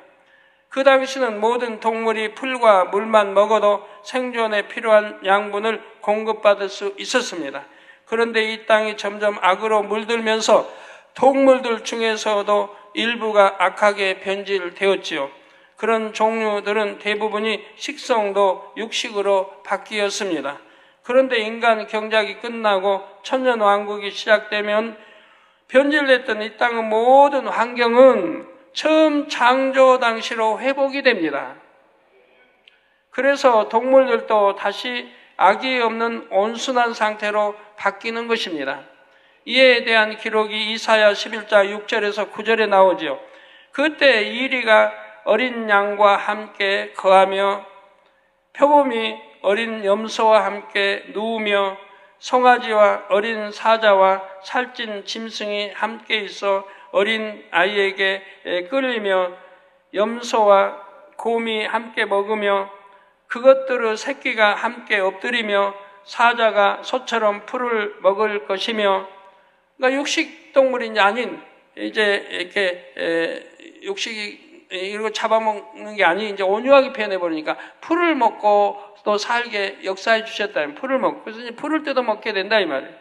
그 당시는 모든 동물이 풀과 물만 먹어도 생존에 필요한 양분을 공급받을 수 있었습니다. 그런데 이 땅이 점점 악으로 물들면서 동물들 중에서도 일부가 악하게 변질되었지요. 그런 종류들은 대부분이 식성도 육식으로 바뀌었습니다. 그런데 인간 경작이 끝나고 천년왕국이 시작되면 변질됐던 이 땅의 모든 환경은 처음 창조 당시로 회복이 됩니다. 그래서 동물들도 다시 악이 없는 온순한 상태로 바뀌는 것입니다. 이에 대한 기록이 이사야 11장 6절에서 9절에 나오죠. 그때 이리가 어린 양과 함께 거하며 표범이 어린 염소와 함께 누우며 송아지와 어린 사자와 살찐 짐승이 함께 있어 어린 아이에게 끌리며 염소와 곰이 함께 먹으며 그것들의 새끼가 함께 엎드리며 사자가 소처럼 풀을 먹을 것이며, 그러니까 육식 동물이 아닌 이제 이렇게 육식이 이거 잡아먹는 게 아닌 이제 온유하게 표현해 버리니까 풀을 먹고 또 살게 역사해 주셨다. 풀을 먹고 그래서 이제 풀을 뜯어 먹게 된다 이 말이에요.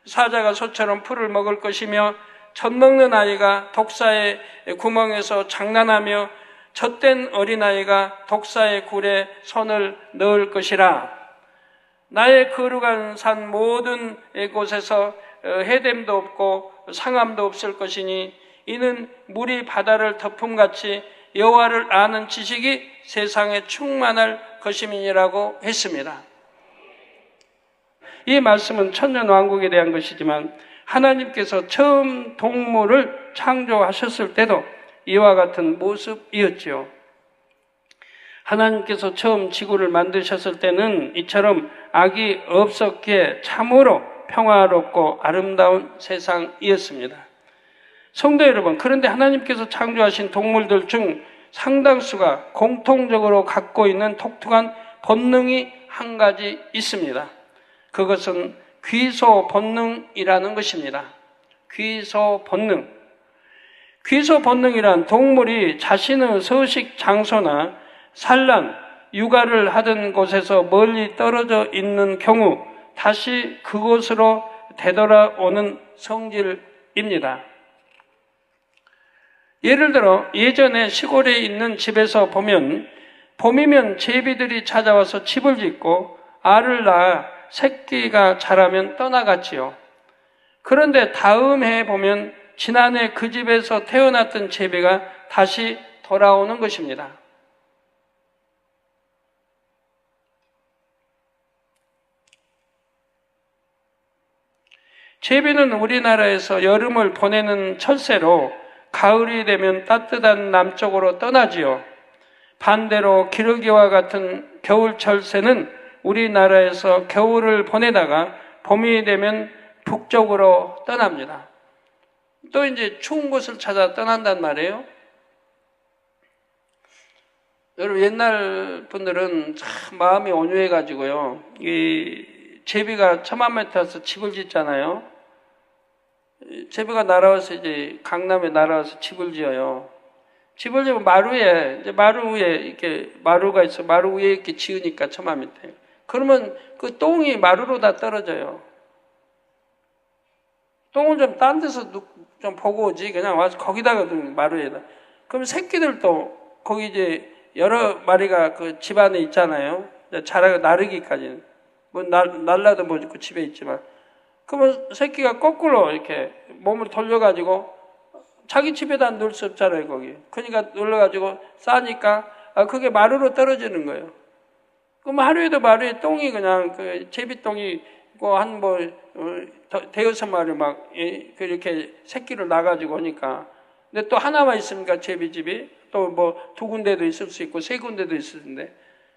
사자가 소처럼 풀을 먹을 것이며 젖 먹는 아이가 독사의 구멍에서 장난하며 젖된 어린아이가 독사의 굴에 손을 넣을 것이라. 나의 거룩한 산 모든 곳에서 해됨도 없고 상함도 없을 것이니 이는 물이 바다를 덮음같이 여호와를 아는 지식이 세상에 충만할 것임이라고 했습니다. 이 말씀은 천년왕국에 대한 것이지만 하나님께서 처음 동물을 창조하셨을 때도 이와 같은 모습이었지요. 하나님께서 처음 지구를 만드셨을 때는 이처럼 악이 없었기에 참으로 평화롭고 아름다운 세상이었습니다. 성도 여러분, 그런데 하나님께서 창조하신 동물들 중 상당수가 공통적으로 갖고 있는 독특한 본능이 한 가지 있습니다. 그것은 귀소 본능이라는 것입니다. 귀소 본능. 귀소 본능이란 동물이 자신의 서식 장소나 산란, 육아를 하던 곳에서 멀리 떨어져 있는 경우 다시 그곳으로 되돌아오는 성질입니다. 예를 들어 예전에 시골에 있는 집에서 보면 봄이면 제비들이 찾아와서 집을 짓고 알을 낳아 새끼가 자라면 떠나갔지요. 그런데 다음 해에 보면 지난해 그 집에서 태어났던 제비가 다시 돌아오는 것입니다. 제비는 우리나라에서 여름을 보내는 철새로 가을이 되면 따뜻한 남쪽으로 떠나지요. 반대로 기러기와 같은 겨울철 새는 우리나라에서 겨울을 보내다가 봄이 되면 북쪽으로 떠납니다. 또 이제 추운 곳을 찾아 떠난단 말이에요. 여러분 옛날 분들은 참 마음이 온유해가지고요. 이 제비가 1000만 타서 집을 짓잖아요. 제비가 날아와서 이제 강남에 날아와서 집을 지어요. 집을 지으면 마루 위에 이렇게 마루가 있어. 마루 위에 이렇게 지으니까 1000만 타요. 그러면 그 똥이 마루로 다 떨어져요. 똥은 좀 딴 데서 좀 보고 오지. 그냥 와서 거기다가 마루에다. 그럼 새끼들도 거기 이제 여러 마리가 그 집 안에 있잖아요. 자라고 나르기까지는. 뭐 날라도 못 있고 집에 있지만. 그러면 새끼가 거꾸로 이렇게 몸을 돌려가지고 자기 집에다 넣을 수 없잖아요, 거기. 그러니까 눌러가지고 싸니까 그게 마루로 떨어지는 거예요. 그럼 하루에도 마루에 똥이 그냥 그 제비똥이 한 대여섯 마리 막 이렇게 새끼를 낳아가지고 오니까. 근데 또 하나만 있으니까 제비집이 또 뭐 2군데도 있을 수 있고 3군데도 있을 텐데.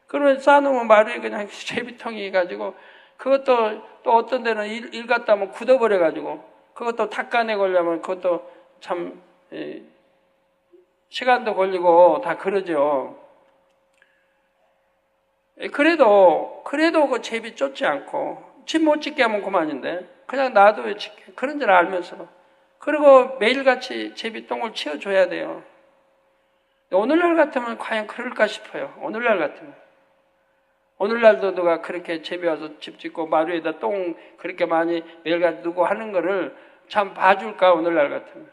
그러면 쌓아놓으면 마루에 그냥 제비통이 가지고 그것도 또 어떤 데는 일 갔다 하면 굳어버려가지고 그것도 닦아내려면 그것도 참 시간도 걸리고 다 그러죠. 그래도 그 제비 쫓지 않고 집 못 짓게 하면 그만인데 그냥 놔둬요. 짓게. 그런 줄 알면서. 그리고 매일같이 제비 똥을 치워줘야 돼요. 오늘날 같으면 과연 그럴까 싶어요. 오늘날 같으면. 오늘날도 누가 그렇게 제비 와서 집 짓고 마루에다 똥 그렇게 많이 매일같이 두고 하는 거를 참 봐줄까, 오늘날 같으면.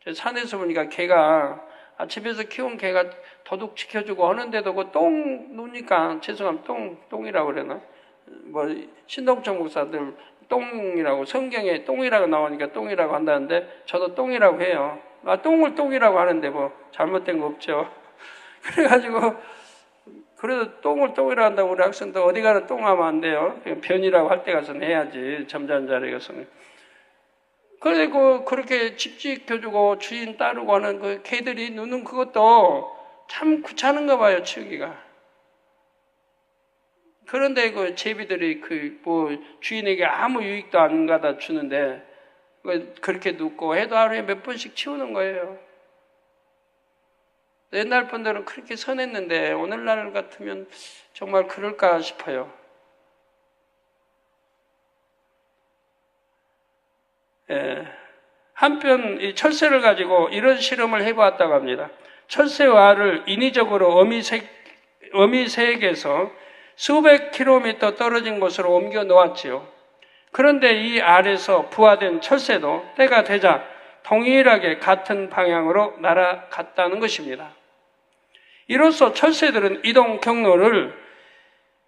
저 산에서 보니까 개가, 집에서 키운 개가 도둑 지켜주고 하는데도 그 똥 누니까, 죄송하면 똥이라고 그러나? 뭐, 신동철 목사들 똥이라고, 성경에 똥이라고 나오니까 똥이라고 한다는데, 저도 똥이라고 해요. 똥을 똥이라고 하는데 뭐, 잘못된 거 없죠. 그래가지고, 그래도 똥을 똥이라고 한다고 우리 학생도 어디 가나 똥하면 안 돼요. 변이라고 할 때 가서는 해야지. 점잖은 자리에 가서는. 그리고 그렇게 집 지켜주고 주인 따르고 하는 그 개들이 누는 그것도 참 귀찮은가 봐요, 치우기가. 그런데 그 제비들이 주인에게 아무 유익도 안 가다 주는데 그렇게 눕고 해도 하루에 몇 번씩 치우는 거예요. 옛날 분들은 그렇게 선했는데 오늘날 같으면 정말 그럴까 싶어요. 한편 이 철새를 가지고 이런 실험을 해보았다고 합니다. 철새와 알을 인위적으로 어미새에게서 수백 킬로미터 떨어진 곳으로 옮겨 놓았지요. 그런데 이 알에서 부화된 철새도 때가 되자 동일하게 같은 방향으로 날아갔다는 것입니다. 이로써 철새들은 이동 경로를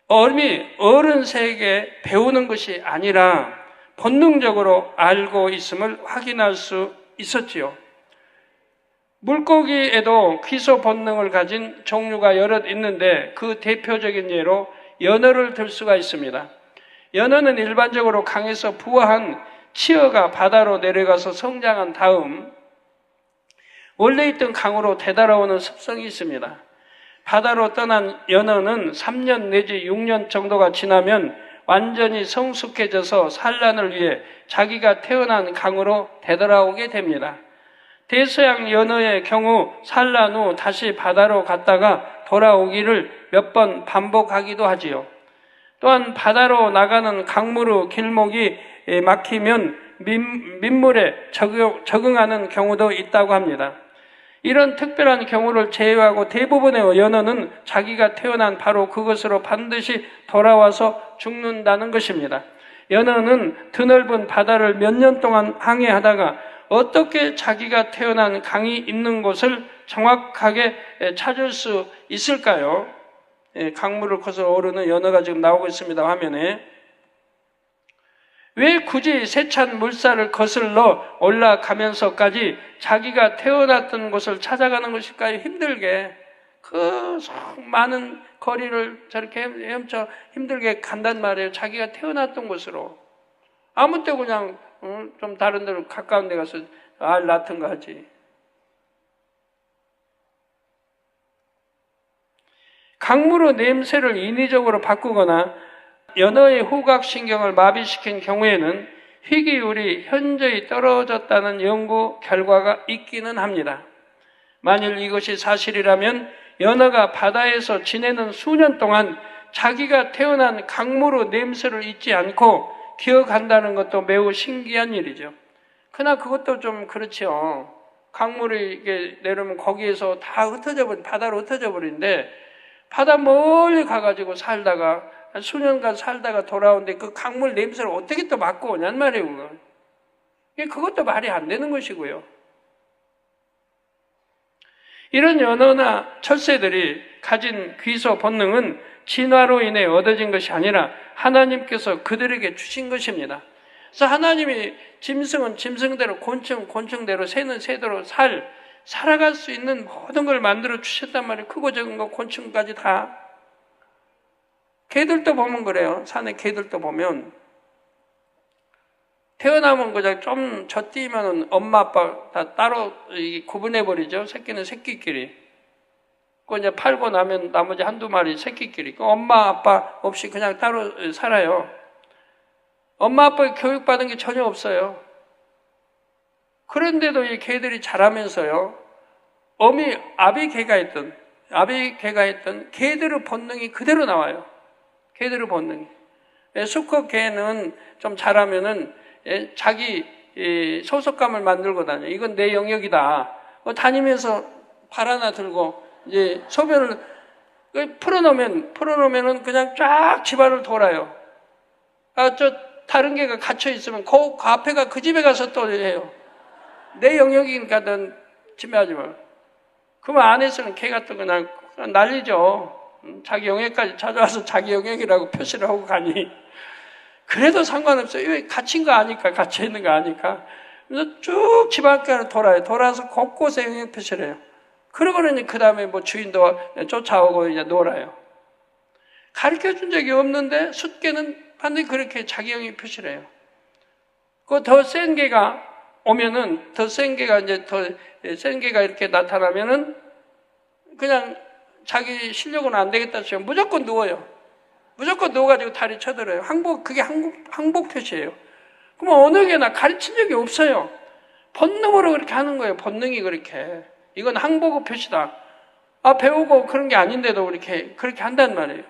어른 새에게 배우는 것이 아니라 본능적으로 알고 있음을 확인할 수 있었지요. 물고기에도 귀소 본능을 가진 종류가 여럿 있는데 그 대표적인 예로 연어를 들 수가 있습니다. 연어는 일반적으로 강에서 부화한 치어가 바다로 내려가서 성장한 다음 원래 있던 강으로 되돌아오는 습성이 있습니다. 바다로 떠난 연어는 3년 내지 6년 정도가 지나면 완전히 성숙해져서 산란을 위해 자기가 태어난 강으로 되돌아오게 됩니다. 대서양 연어의 경우 산란 후 다시 바다로 갔다가 돌아오기를 몇 번 반복하기도 하지요. 또한 바다로 나가는 강물의 길목이 막히면 민물에 적응하는 경우도 있다고 합니다. 이런 특별한 경우를 제외하고 대부분의 연어는 자기가 태어난 바로 그것으로 반드시 돌아와서 죽는다는 것입니다. 연어는 드넓은 바다를 몇 년 동안 항해하다가 어떻게 자기가 태어난 강이 있는 곳을 정확하게 찾을 수 있을까요? 강물을 거슬러 오르는 연어가 지금 나오고 있습니다, 화면에. 왜 굳이 세찬 물살을 거슬러 올라가면서까지 자기가 태어났던 곳을 찾아가는 것일까요? 힘들게. 그 많은 거리를 저렇게 헤엄쳐 힘들게 간단 말이에요. 자기가 태어났던 곳으로. 아무 때 그냥 좀 다른 데로 가까운 데 가서 알 낳던 거 하지. 강물의 냄새를 인위적으로 바꾸거나 연어의 후각신경을 마비시킨 경우에는 희귀율이 현저히 떨어졌다는 연구 결과가 있기는 합니다. 만일 이것이 사실이라면 연어가 바다에서 지내는 수년 동안 자기가 태어난 강물의 냄새를 잊지 않고 기억한다는 것도 매우 신기한 일이죠. 그러나 그것도 좀 그렇죠. 강물이 이게 내려오면 거기에서 다 바다로 흩어져 버리는데 바다 멀리 가가지고 살다가 수년간 살다가 돌아오는데 그 강물 냄새를 어떻게 또 맡고 오냔 말이에요, 그건. 그것도 말이 안 되는 것이고요. 이런 연어나 철새들이 가진 귀소 본능은 진화로 인해 얻어진 것이 아니라 하나님께서 그들에게 주신 것입니다. 그래서 하나님이 짐승은 짐승대로, 곤충대로, 새는 새대로 살아갈 수 있는 모든 걸 만들어 주셨단 말이에요. 크고 작은 거, 곤충까지 다. 개들도 보면 그래요. 산에 개들도 보면 태어나면 그냥 좀 젖띠면은 엄마 아빠 다 따로 구분해 버리죠. 새끼는 새끼끼리. 그 이제 팔고 나면 나머지 한두 마리 새끼끼리. 엄마 아빠 없이 그냥 따로 살아요. 엄마 아빠 교육받은 게 전혀 없어요. 그런데도 이 개들이 자라면서요. 아비 개가 있던 아비 개가 했던 개들의 본능이 그대로 나와요. 개들의 본능이. 수컷 개는 좀 잘하면은 자기 소속감을 만들고 다녀요. 이건 내 영역이다. 다니면서 발 하나 들고 이제 소변을 풀어놓으면은 그냥 쫙 집안을 돌아요. 저 다른 개가 갇혀 있으면 그 앞에가 그 집에 가서 또 해요. 내 영역이니까 넌 침해하지 마. 그러면 안에서는 개가 또 그냥 난리죠. 자기 영역까지 찾아와서 자기 영역이라고 표시를 하고 가니. 그래도 상관없어요. 왜 갇힌 거 아니까, 갇혀있는 거 아니까. 그래서 쭉 집안가를 돌아요. 돌아서 곳곳에 영역 표시를 해요. 그러고는 그 다음에 뭐 주인도 쫓아오고 이제 놀아요. 가르쳐 준 적이 없는데 숫개는 반드시 그렇게 자기 영역 표시를 해요. 그 더 센 개가 오면은, 더 센 개가 이제 더 센 개가 이렇게 나타나면은 그냥 자기 실력은 안 되겠다 싶으면 무조건 누워요. 무조건 누워가지고 다리 쳐들어요. 그게 항복 표시예요. 그럼 어느 개나 가르친 적이 없어요. 본능으로 그렇게 하는 거예요. 본능이 그렇게. 이건 항복의 표시다. 배우고 그런 게 아닌데도 그렇게 한단 말이에요.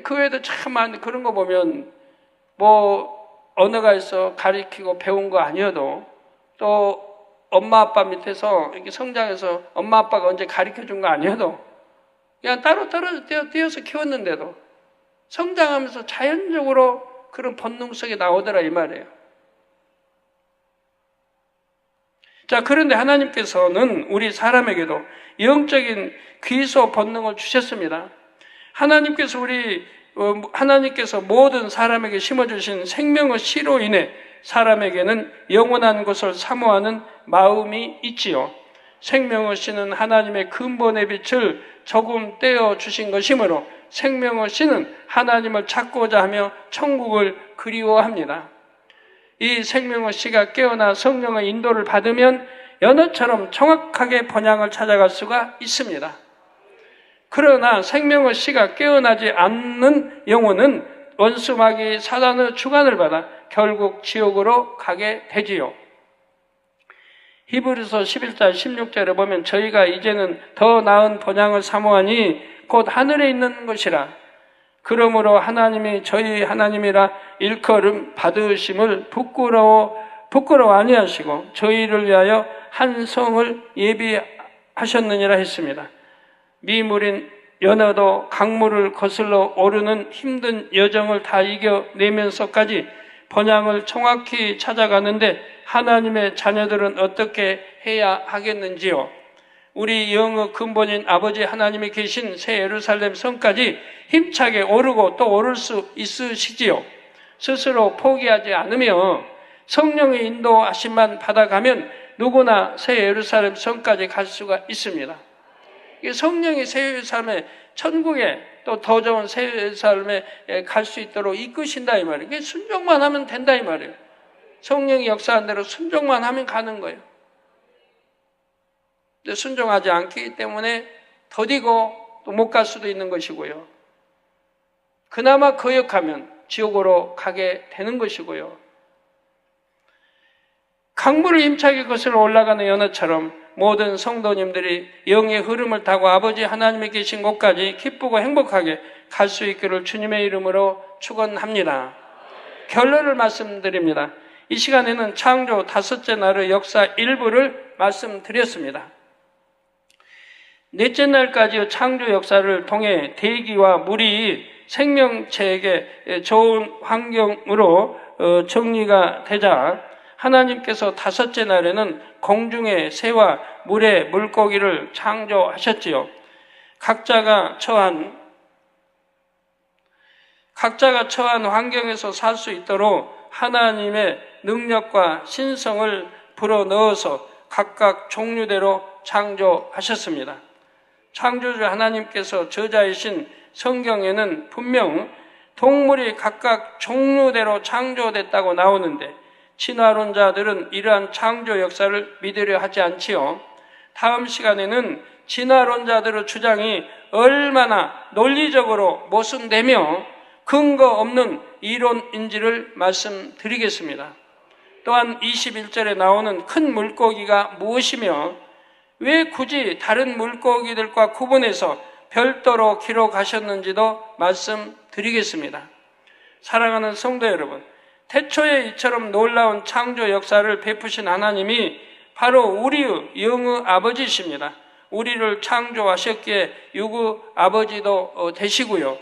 그 외에도 참 많은 그런 거 보면 언어가 있어 가르치고 배운 거 아니어도 또 엄마 아빠 밑에서 이렇게 성장해서 엄마 아빠가 언제 가르쳐 준 거 아니어도 그냥 따로 띄어서 키웠는데도 성장하면서 자연적으로 그런 본능 속에 나오더라 이 말이에요. 자, 그런데 하나님께서는 우리 사람에게도 영적인 귀소 본능을 주셨습니다. 하나님께서 모든 사람에게 심어주신 생명의 씨로 인해 사람에게는 영원한 것을 사모하는 마음이 있지요. 생명의 씨는 하나님의 근본의 빛을 조금 떼어 주신 것이므로 생명의 씨는 하나님을 찾고자 하며 천국을 그리워합니다. 이 생명의 씨가 깨어나 성령의 인도를 받으면 연어처럼 정확하게 번향을 찾아갈 수가 있습니다. 그러나 생명의 씨가 깨어나지 않는 영혼은 원수 마귀 사단의 주관을 받아 결국 지옥으로 가게 되지요. 히브리서 11장 16절에 보면 저희가 이제는 더 나은 번향을 사모하니 곧 하늘에 있는 것이라. 그러므로 하나님이 저희 하나님이라 일컬음 받으심을 부끄러워 아니하시고 저희를 위하여 한 성을 예비하셨느니라 했습니다. 미물인 연어도 강물을 거슬러 오르는 힘든 여정을 다 이겨내면서까지 번향을 정확히 찾아가는데 하나님의 자녀들은 어떻게 해야 하겠는지요? 우리 영의 근본인 아버지 하나님이 계신 새 예루살렘 성까지 힘차게 오르고 또 오를 수 있으시지요. 스스로 포기하지 않으며 성령의 인도하심만 받아가면 누구나 새 예루살렘 성까지 갈 수가 있습니다. 성령이 새 예루살렘에 천국에 또 더 좋은 새 예루살렘에 갈 수 있도록 이끄신다 이 말이에요. 순종만 하면 된다 이 말이에요. 성령이 역사한 대로 순종만 하면 가는 거예요. 근데 순종하지 않기 때문에 더디고 또 못 갈 수도 있는 것이고요. 그나마 거역하면 지옥으로 가게 되는 것이고요. 강물을 힘차게 거슬러 올라가는 연어처럼 모든 성도님들이 영의 흐름을 타고 아버지 하나님이 계신 곳까지 기쁘고 행복하게 갈 수 있기를 주님의 이름으로 축원합니다. 결론을 말씀드립니다. 이 시간에는 창조 5째 날의 역사 일부를 말씀드렸습니다. 4째 날까지의 창조 역사를 통해 대기와 물이 생명체에게 좋은 환경으로 정리가 되자 하나님께서 5째 날에는 공중의 새와 물의 물고기를 창조하셨지요. 각자가 처한 환경에서 살 수 있도록 하나님의 능력과 신성을 불어넣어서 각각 종류대로 창조하셨습니다. 창조주 하나님께서 저자이신 성경에는 분명 동물이 각각 종류대로 창조됐다고 나오는데 진화론자들은 이러한 창조 역사를 믿으려 하지 않지요. 다음 시간에는 진화론자들의 주장이 얼마나 논리적으로 모순되며 근거 없는 이론인지를 말씀드리겠습니다. 또한 21절에 나오는 큰 물고기가 무엇이며 왜 굳이 다른 물고기들과 구분해서 별도로 기록하셨는지도 말씀드리겠습니다. 사랑하는 성도 여러분, 태초에 이처럼 놀라운 창조 역사를 베푸신 하나님이 바로 우리의 영의 아버지이십니다. 우리를 창조하셨기에 육의 아버지도 되시고요.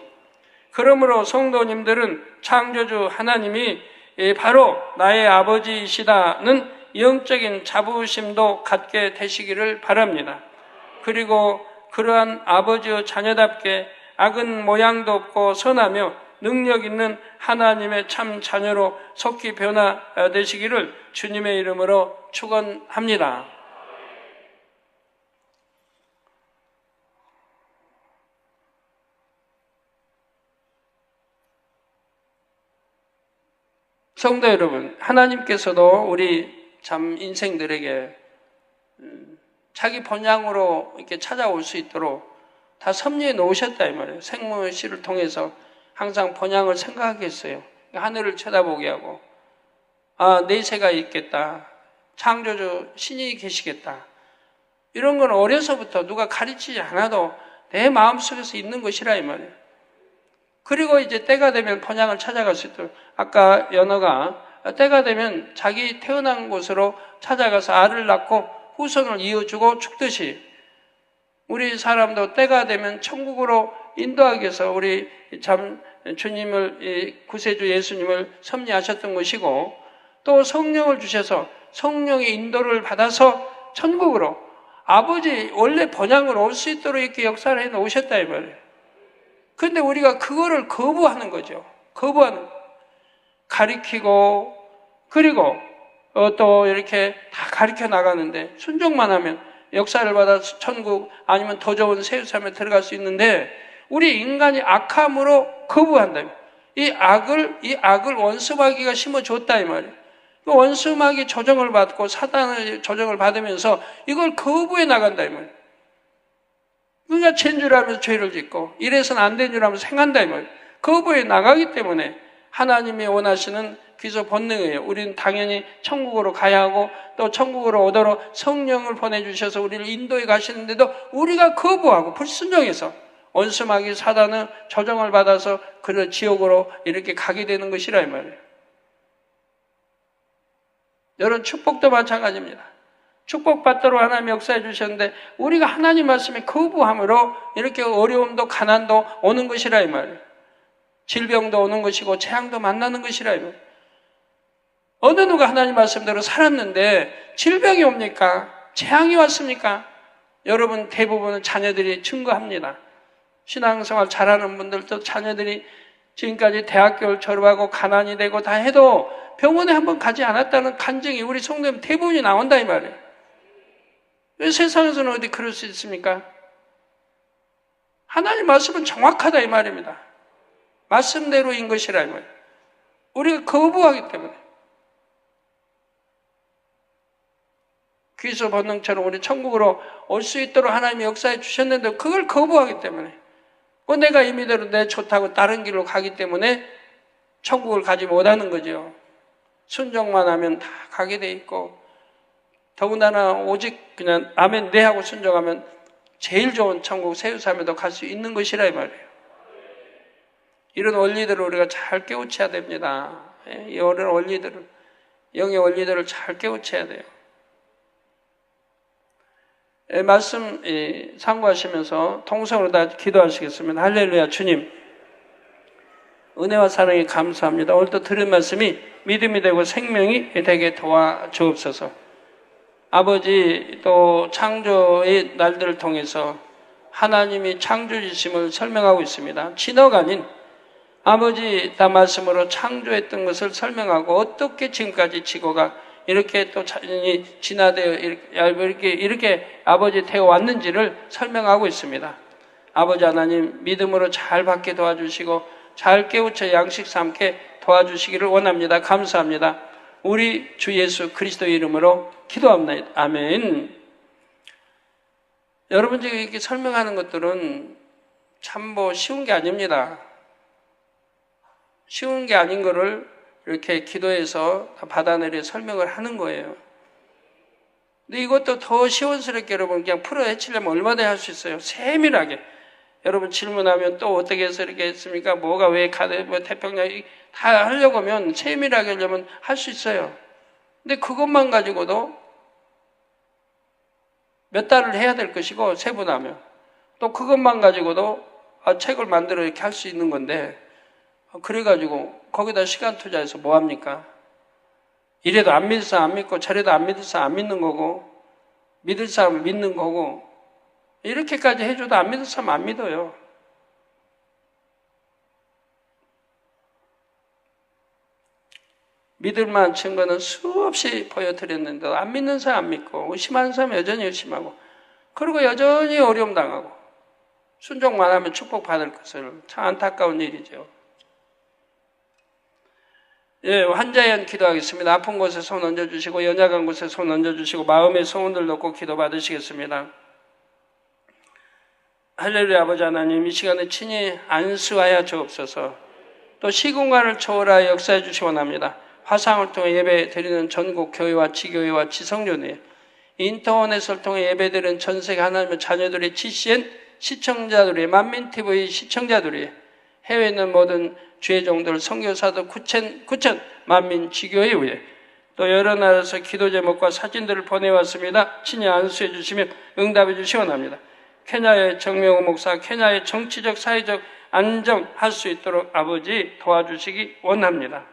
그러므로 성도님들은 창조주 하나님이 바로 나의 아버지이시다는 영적인 자부심도 갖게 되시기를 바랍니다. 그리고 그러한 아버지의 자녀답게 악은 모양도 없고 선하며 능력 있는 하나님의 참 자녀로 속히 변화되시기를 주님의 이름으로 축원합니다. 성도 여러분, 하나님께서도 우리 참 인생들에게 자기 본향으로 이렇게 찾아올 수 있도록 다 섭리해 놓으셨다 이 말이에요. 생물씨를 통해서 항상 본향을 생각하게 했어요. 하늘을 쳐다보게 하고, 내세가 있겠다. 창조주 신이 계시겠다. 이런 건 어려서부터 누가 가르치지 않아도 내 마음속에서 있는 것이라 이 말이에요. 그리고 이제 때가 되면 본향을 찾아갈 수 있도록, 아까 연어가 때가 되면 자기 태어난 곳으로 찾아가서 알을 낳고 후손을 이어주고 죽듯이 우리 사람도 때가 되면 천국으로 인도하기 위해서 우리 참 주님을, 구세주 예수님을 섭리하셨던 것이고, 또 성령을 주셔서 성령의 인도를 받아서 천국으로 아버지 원래 본향으로 올 수 있도록 이렇게 역사를 해 놓으셨다 이 말이에요. 그런데 우리가 그거를 거부하는 거죠. 거부하는 거. 가리키고, 그리고 또 이렇게 다 가르쳐 나가는데 순종만 하면 역사를 받아서 천국 아니면 더 좋은 세우삼에 들어갈 수 있는데, 우리 인간이 악함으로 거부한다. 이 악을 원수마귀가 심어줬다 이 말이에요. 원수마귀 조정을 받고 사단의 조정을 받으면서 이걸 거부해 나간다 이 말이에요. 그러니까 죄인 줄 알면서 죄를 짓고 이래서는 안 된 줄 알면서 행한다 이 말이에요. 거부해 나가기 때문에 하나님이 원하시는 귀소 본능이에요. 우리는 당연히 천국으로 가야 하고 또 천국으로 오도록 성령을 보내주셔서 우리를 인도해 가시는데도 우리가 거부하고 불순종해서 원수마귀 사단의 조정을 받아서 그 지옥으로 이렇게 가게 되는 것이라 이 말이에요. 여러분, 축복도 마찬가지입니다. 축복받도록 하나님이 역사해 주셨는데 우리가 하나님 말씀에 거부함으로 이렇게 어려움도 가난도 오는 것이라 이 말이에요. 질병도 오는 것이고 재앙도 만나는 것이라 이 말이에요. 어느 누가 하나님 말씀대로 살았는데 질병이 옵니까? 재앙이 왔습니까? 여러분, 대부분은 자녀들이 증거합니다. 신앙생활 잘하는 분들도 자녀들이 지금까지 대학교를 졸업하고 가난이 되고 다 해도 병원에 한번 가지 않았다는 간증이 우리 성도님 대부분이 나온다 이 말이에요. 왜 세상에서는 어디 그럴 수 있습니까? 하나님 말씀은 정확하다 이 말입니다. 말씀대로인 것이라 이 말이에요. 우리가 거부하기 때문에. 귀소 본능처럼 우리 천국으로 올 수 있도록 하나님이 역사해 주셨는데 그걸 거부하기 때문에, 내가 임의대로 내 좋다고 다른 길로 가기 때문에 천국을 가지 못하는 거죠. 순종만 하면 다 가게 돼 있고, 더군다나 오직 그냥 아멘 네 하고 순종하면 제일 좋은 천국 세우사면도 갈 수 있는 것이라 이 말이에요. 이런 원리들을 우리가 잘 깨우쳐야 됩니다. 이런 원리들을, 영의 원리들을 잘 깨우쳐야 돼요. 말씀 상고하시면서 통성으로 다 기도하시겠습니다. 할렐루야. 주님, 은혜와 사랑에 감사합니다. 오늘도 들은 말씀이 믿음이 되고 생명이 되게 도와주옵소서. 아버지, 또 창조의 날들을 통해서 하나님이 창조주심을 설명하고 있습니다. 진화가 아닌 아버지 다 말씀으로 창조했던 것을 설명하고 어떻게 지금까지 지구가 이렇게 또 진화되어 이렇게 아버지 되어 왔는지를 설명하고 있습니다. 아버지 하나님, 믿음으로 잘 받게 도와주시고 잘 깨우쳐 양식 삼게 도와주시기를 원합니다. 감사합니다. 우리 주 예수 그리스도의 이름으로 기도합니다. 아멘. 여러분, 지금 이렇게 설명하는 것들은 참 쉬운 게 아닙니다. 쉬운 게 아닌 거를 이렇게 기도해서 다 받아내려 설명을 하는 거예요. 근데 이것도 더 시원스럽게 여러분 그냥 풀어 헤치려면 얼마나 할 수 있어요? 세밀하게. 여러분 질문하면 또 어떻게 해서 이렇게 했습니까? 뭐가 왜 뭐 태평양 다 하려고 하면 세밀하게 하려면 할 수 있어요. 근데 그것만 가지고도 몇 달을 해야 될 것이고 세분하면 또 그것만 가지고도 책을 만들어 이렇게 할 수 있는 건데 그래가지고 거기다 시간 투자해서 뭐 합니까? 이래도 안 믿을 사람 안 믿고 저래도 안 믿을 사람 안 믿는 거고 믿을 사람 믿는 거고 이렇게까지 해줘도 안 믿을 사람 안 믿어요. 믿을 만한 증거는 수없이 보여드렸는데 안 믿는 사람 안 믿고 의심하는 사람 여전히 의심하고 그리고 여전히 어려움 당하고 순종만 하면 축복받을 것을 참 안타까운 일이죠. 예, 환자연 기도하겠습니다. 아픈 곳에 손 얹어주시고 연약한 곳에 손 얹어주시고 마음의 소원들 놓고 기도 받으시겠습니다. 할렐루야. 아버지 하나님, 이 시간에 친히 안수하여 주옵소서. 또 시공간을 초월하여 역사해 주시기 원합니다. 화상을 통해 예배 드리는 전국 교회와 지교회와 지성전회, 인터넷을 통해 예배 드리는 전세계 하나님의 자녀들의 GCN 시청자들이, 만민TV 시청자들이, 해외에 있는 모든 주의 종들, 선교사도 9천 만민 지교회 위에 또 여러 나라에서 기도 제목과 사진들을 보내왔습니다. 친히 안수해 주시면 응답해 주시기 원합니다. 케냐의 정명호 목사, 케냐의 정치적 사회적 안정할 수 있도록 아버지 도와주시기 원합니다.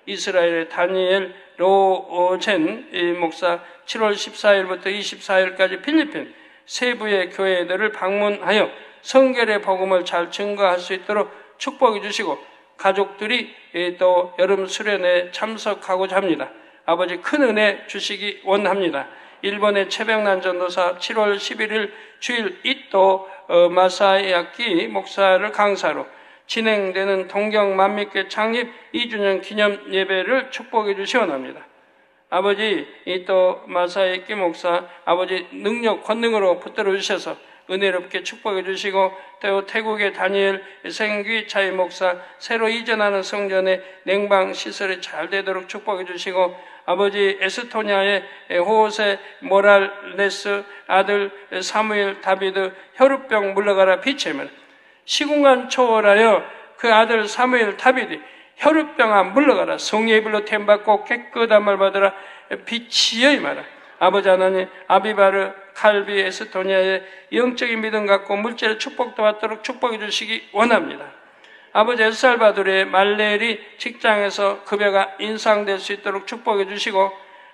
이스라엘의 다니엘 로젠 목사 7월 14일부터 24일까지 필리핀 세부의 교회들을 방문하여 성결의 복음을 잘 증거할 수 있도록 축복해 주시고 가족들이 또 여름 수련회에 참석하고자 합니다. 아버지 큰 은혜 주시기 원합니다. 일본의 최병난 전도사 7월 11일 주일 이토 마사야키 목사를 강사로 진행되는 동경 만민교회 창립 2주년 기념 예배를 축복해 주시 원합니다. 아버지 이토 마사야키 목사 아버지 능력 권능으로 붙들어 주셔서 은혜롭게 축복해 주시고 또 태국의 다니엘 생귀 차이 목사 새로 이전하는 성전에 냉방 시설이 잘 되도록 축복해 주시고 아버지 에스토니아의 호세 모랄레스 아들 사무엘 다비드 혈우병 물러가라 빛이면 시공간 초월하여 그 아들 사무엘 다비드 혈우병아 물러가라 성령의 불로 템받고 깨끗함을 받으라 빛이여 이마라. 아버지 하나님 아비바르 칼비 에스토니아의 영적인 믿음 갖고 물질의 축복도 받도록 축복해 주시기 원합니다. 아버지 엘살바도르의 말레리 직장에서 급여가 인상될 수 있도록 축복해 주시고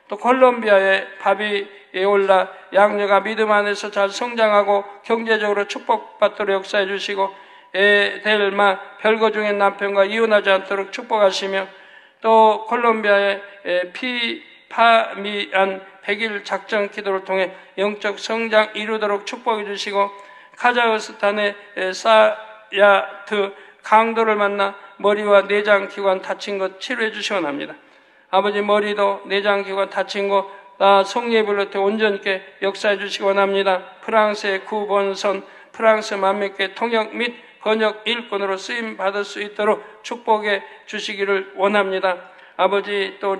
또 콜롬비아의 바비에올라 양녀가 믿음 안에서 잘 성장하고 경제적으로 축복받도록 역사해 주시고 에델마 별거 중인 남편과 이혼하지 않도록 축복하시며 또 콜롬비아의 파미안 100일 작전 기도를 통해 영적 성장 이루도록 축복해 주시고 카자흐스탄의 사야트 강도를 만나 머리와 내장기관 다친 것 치료해 주시기 원합니다. 아버지 머리도 내장기관 다친 것 성례불로 온전케 역사해 주시기 원합니다. 프랑스의 구본선 프랑스 만민교회 통역 및 번역 일꾼으로 쓰임 받을 수 있도록 축복해 주시기를 원합니다. 아버지 또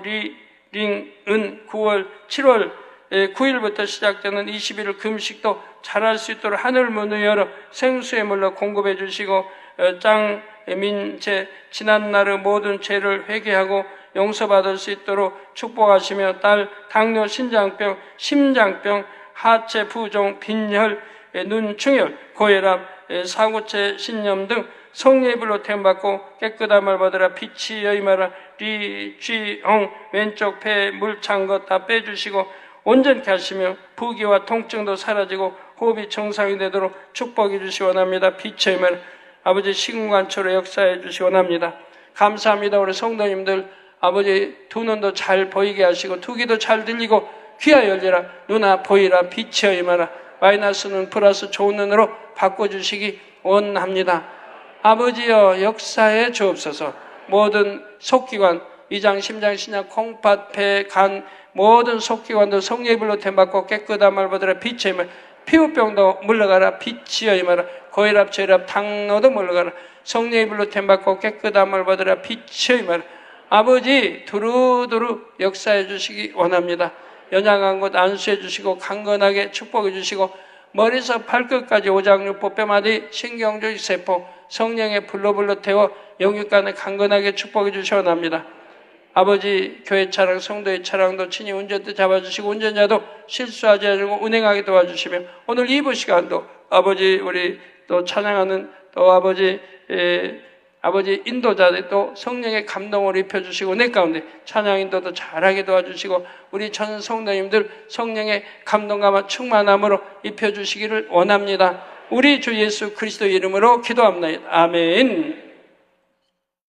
링은 7월 9일부터 시작되는 21일 금식도 잘할 수 있도록 하늘 문을 열어 생수의 물로 공급해 주시고 짱민재 지난날의 모든 죄를 회개하고 용서받을 수 있도록 축복하시며 딸 당뇨, 신장병, 심장병, 하체 부종, 빈혈, 눈충혈, 고혈압, 사구체 신염 등 성령의 불로 템받고 깨끗함을 받으라 빛이 여임하라 리쥐엉 왼쪽 폐에 물 찬 것 다 빼주시고 온전케 하시며 부기와 통증도 사라지고 호흡이 정상이 되도록 축복해 주시 원합니다. 빛이 여임하라 아버지 시공간초로 역사해 주시 원합니다. 감사합니다. 우리 성도님들 아버지 두 눈도 잘 보이게 하시고 두 귀도 잘 들리고 귀가 열리라 눈아 보이라 빛이 여임하라 마이너스는 플러스 좋은 눈으로 바꿔주시기 원합니다. 아버지여 역사해 주옵소서. 모든 속기관 위장, 심장, 신장, 콩팥, 폐, 간 모든 속기관도 성령의 불로 템받고 깨끗함을 받으라 빛이 임하라 피부병도 물러가라 빛이여 임하라 고혈압, 저혈압, 당뇨도 물러가라 성령의 불로 템받고 깨끗함을 받으라 빛이여 임하라 아버지 두루두루 역사해 주시기 원합니다. 연약한 곳 안수해 주시고 강건하게 축복해 주시고 머리에서 발끝까지 오장육부 뼈마디 신경조직 세포 성령의 불로 태워 영육간에 강건하게 축복해 주시 원합니다. 아버지 교회 차량 성도의 차량도 친히 운전대 잡아주시고 운전자도 실수하지 않고 운행하게 도와주시며 오늘 이부 시간도 아버지 우리 또 찬양하는 또 아버지 인도자들 또 성령의 감동을 입혀주시고 내 가운데 찬양 인도도 잘하게 도와주시고 우리 전 성도님들 성령의 감동과 충만함으로 입혀주시기를 원합니다. 우리 주 예수 그리스도 이름으로 기도합니다. 아멘.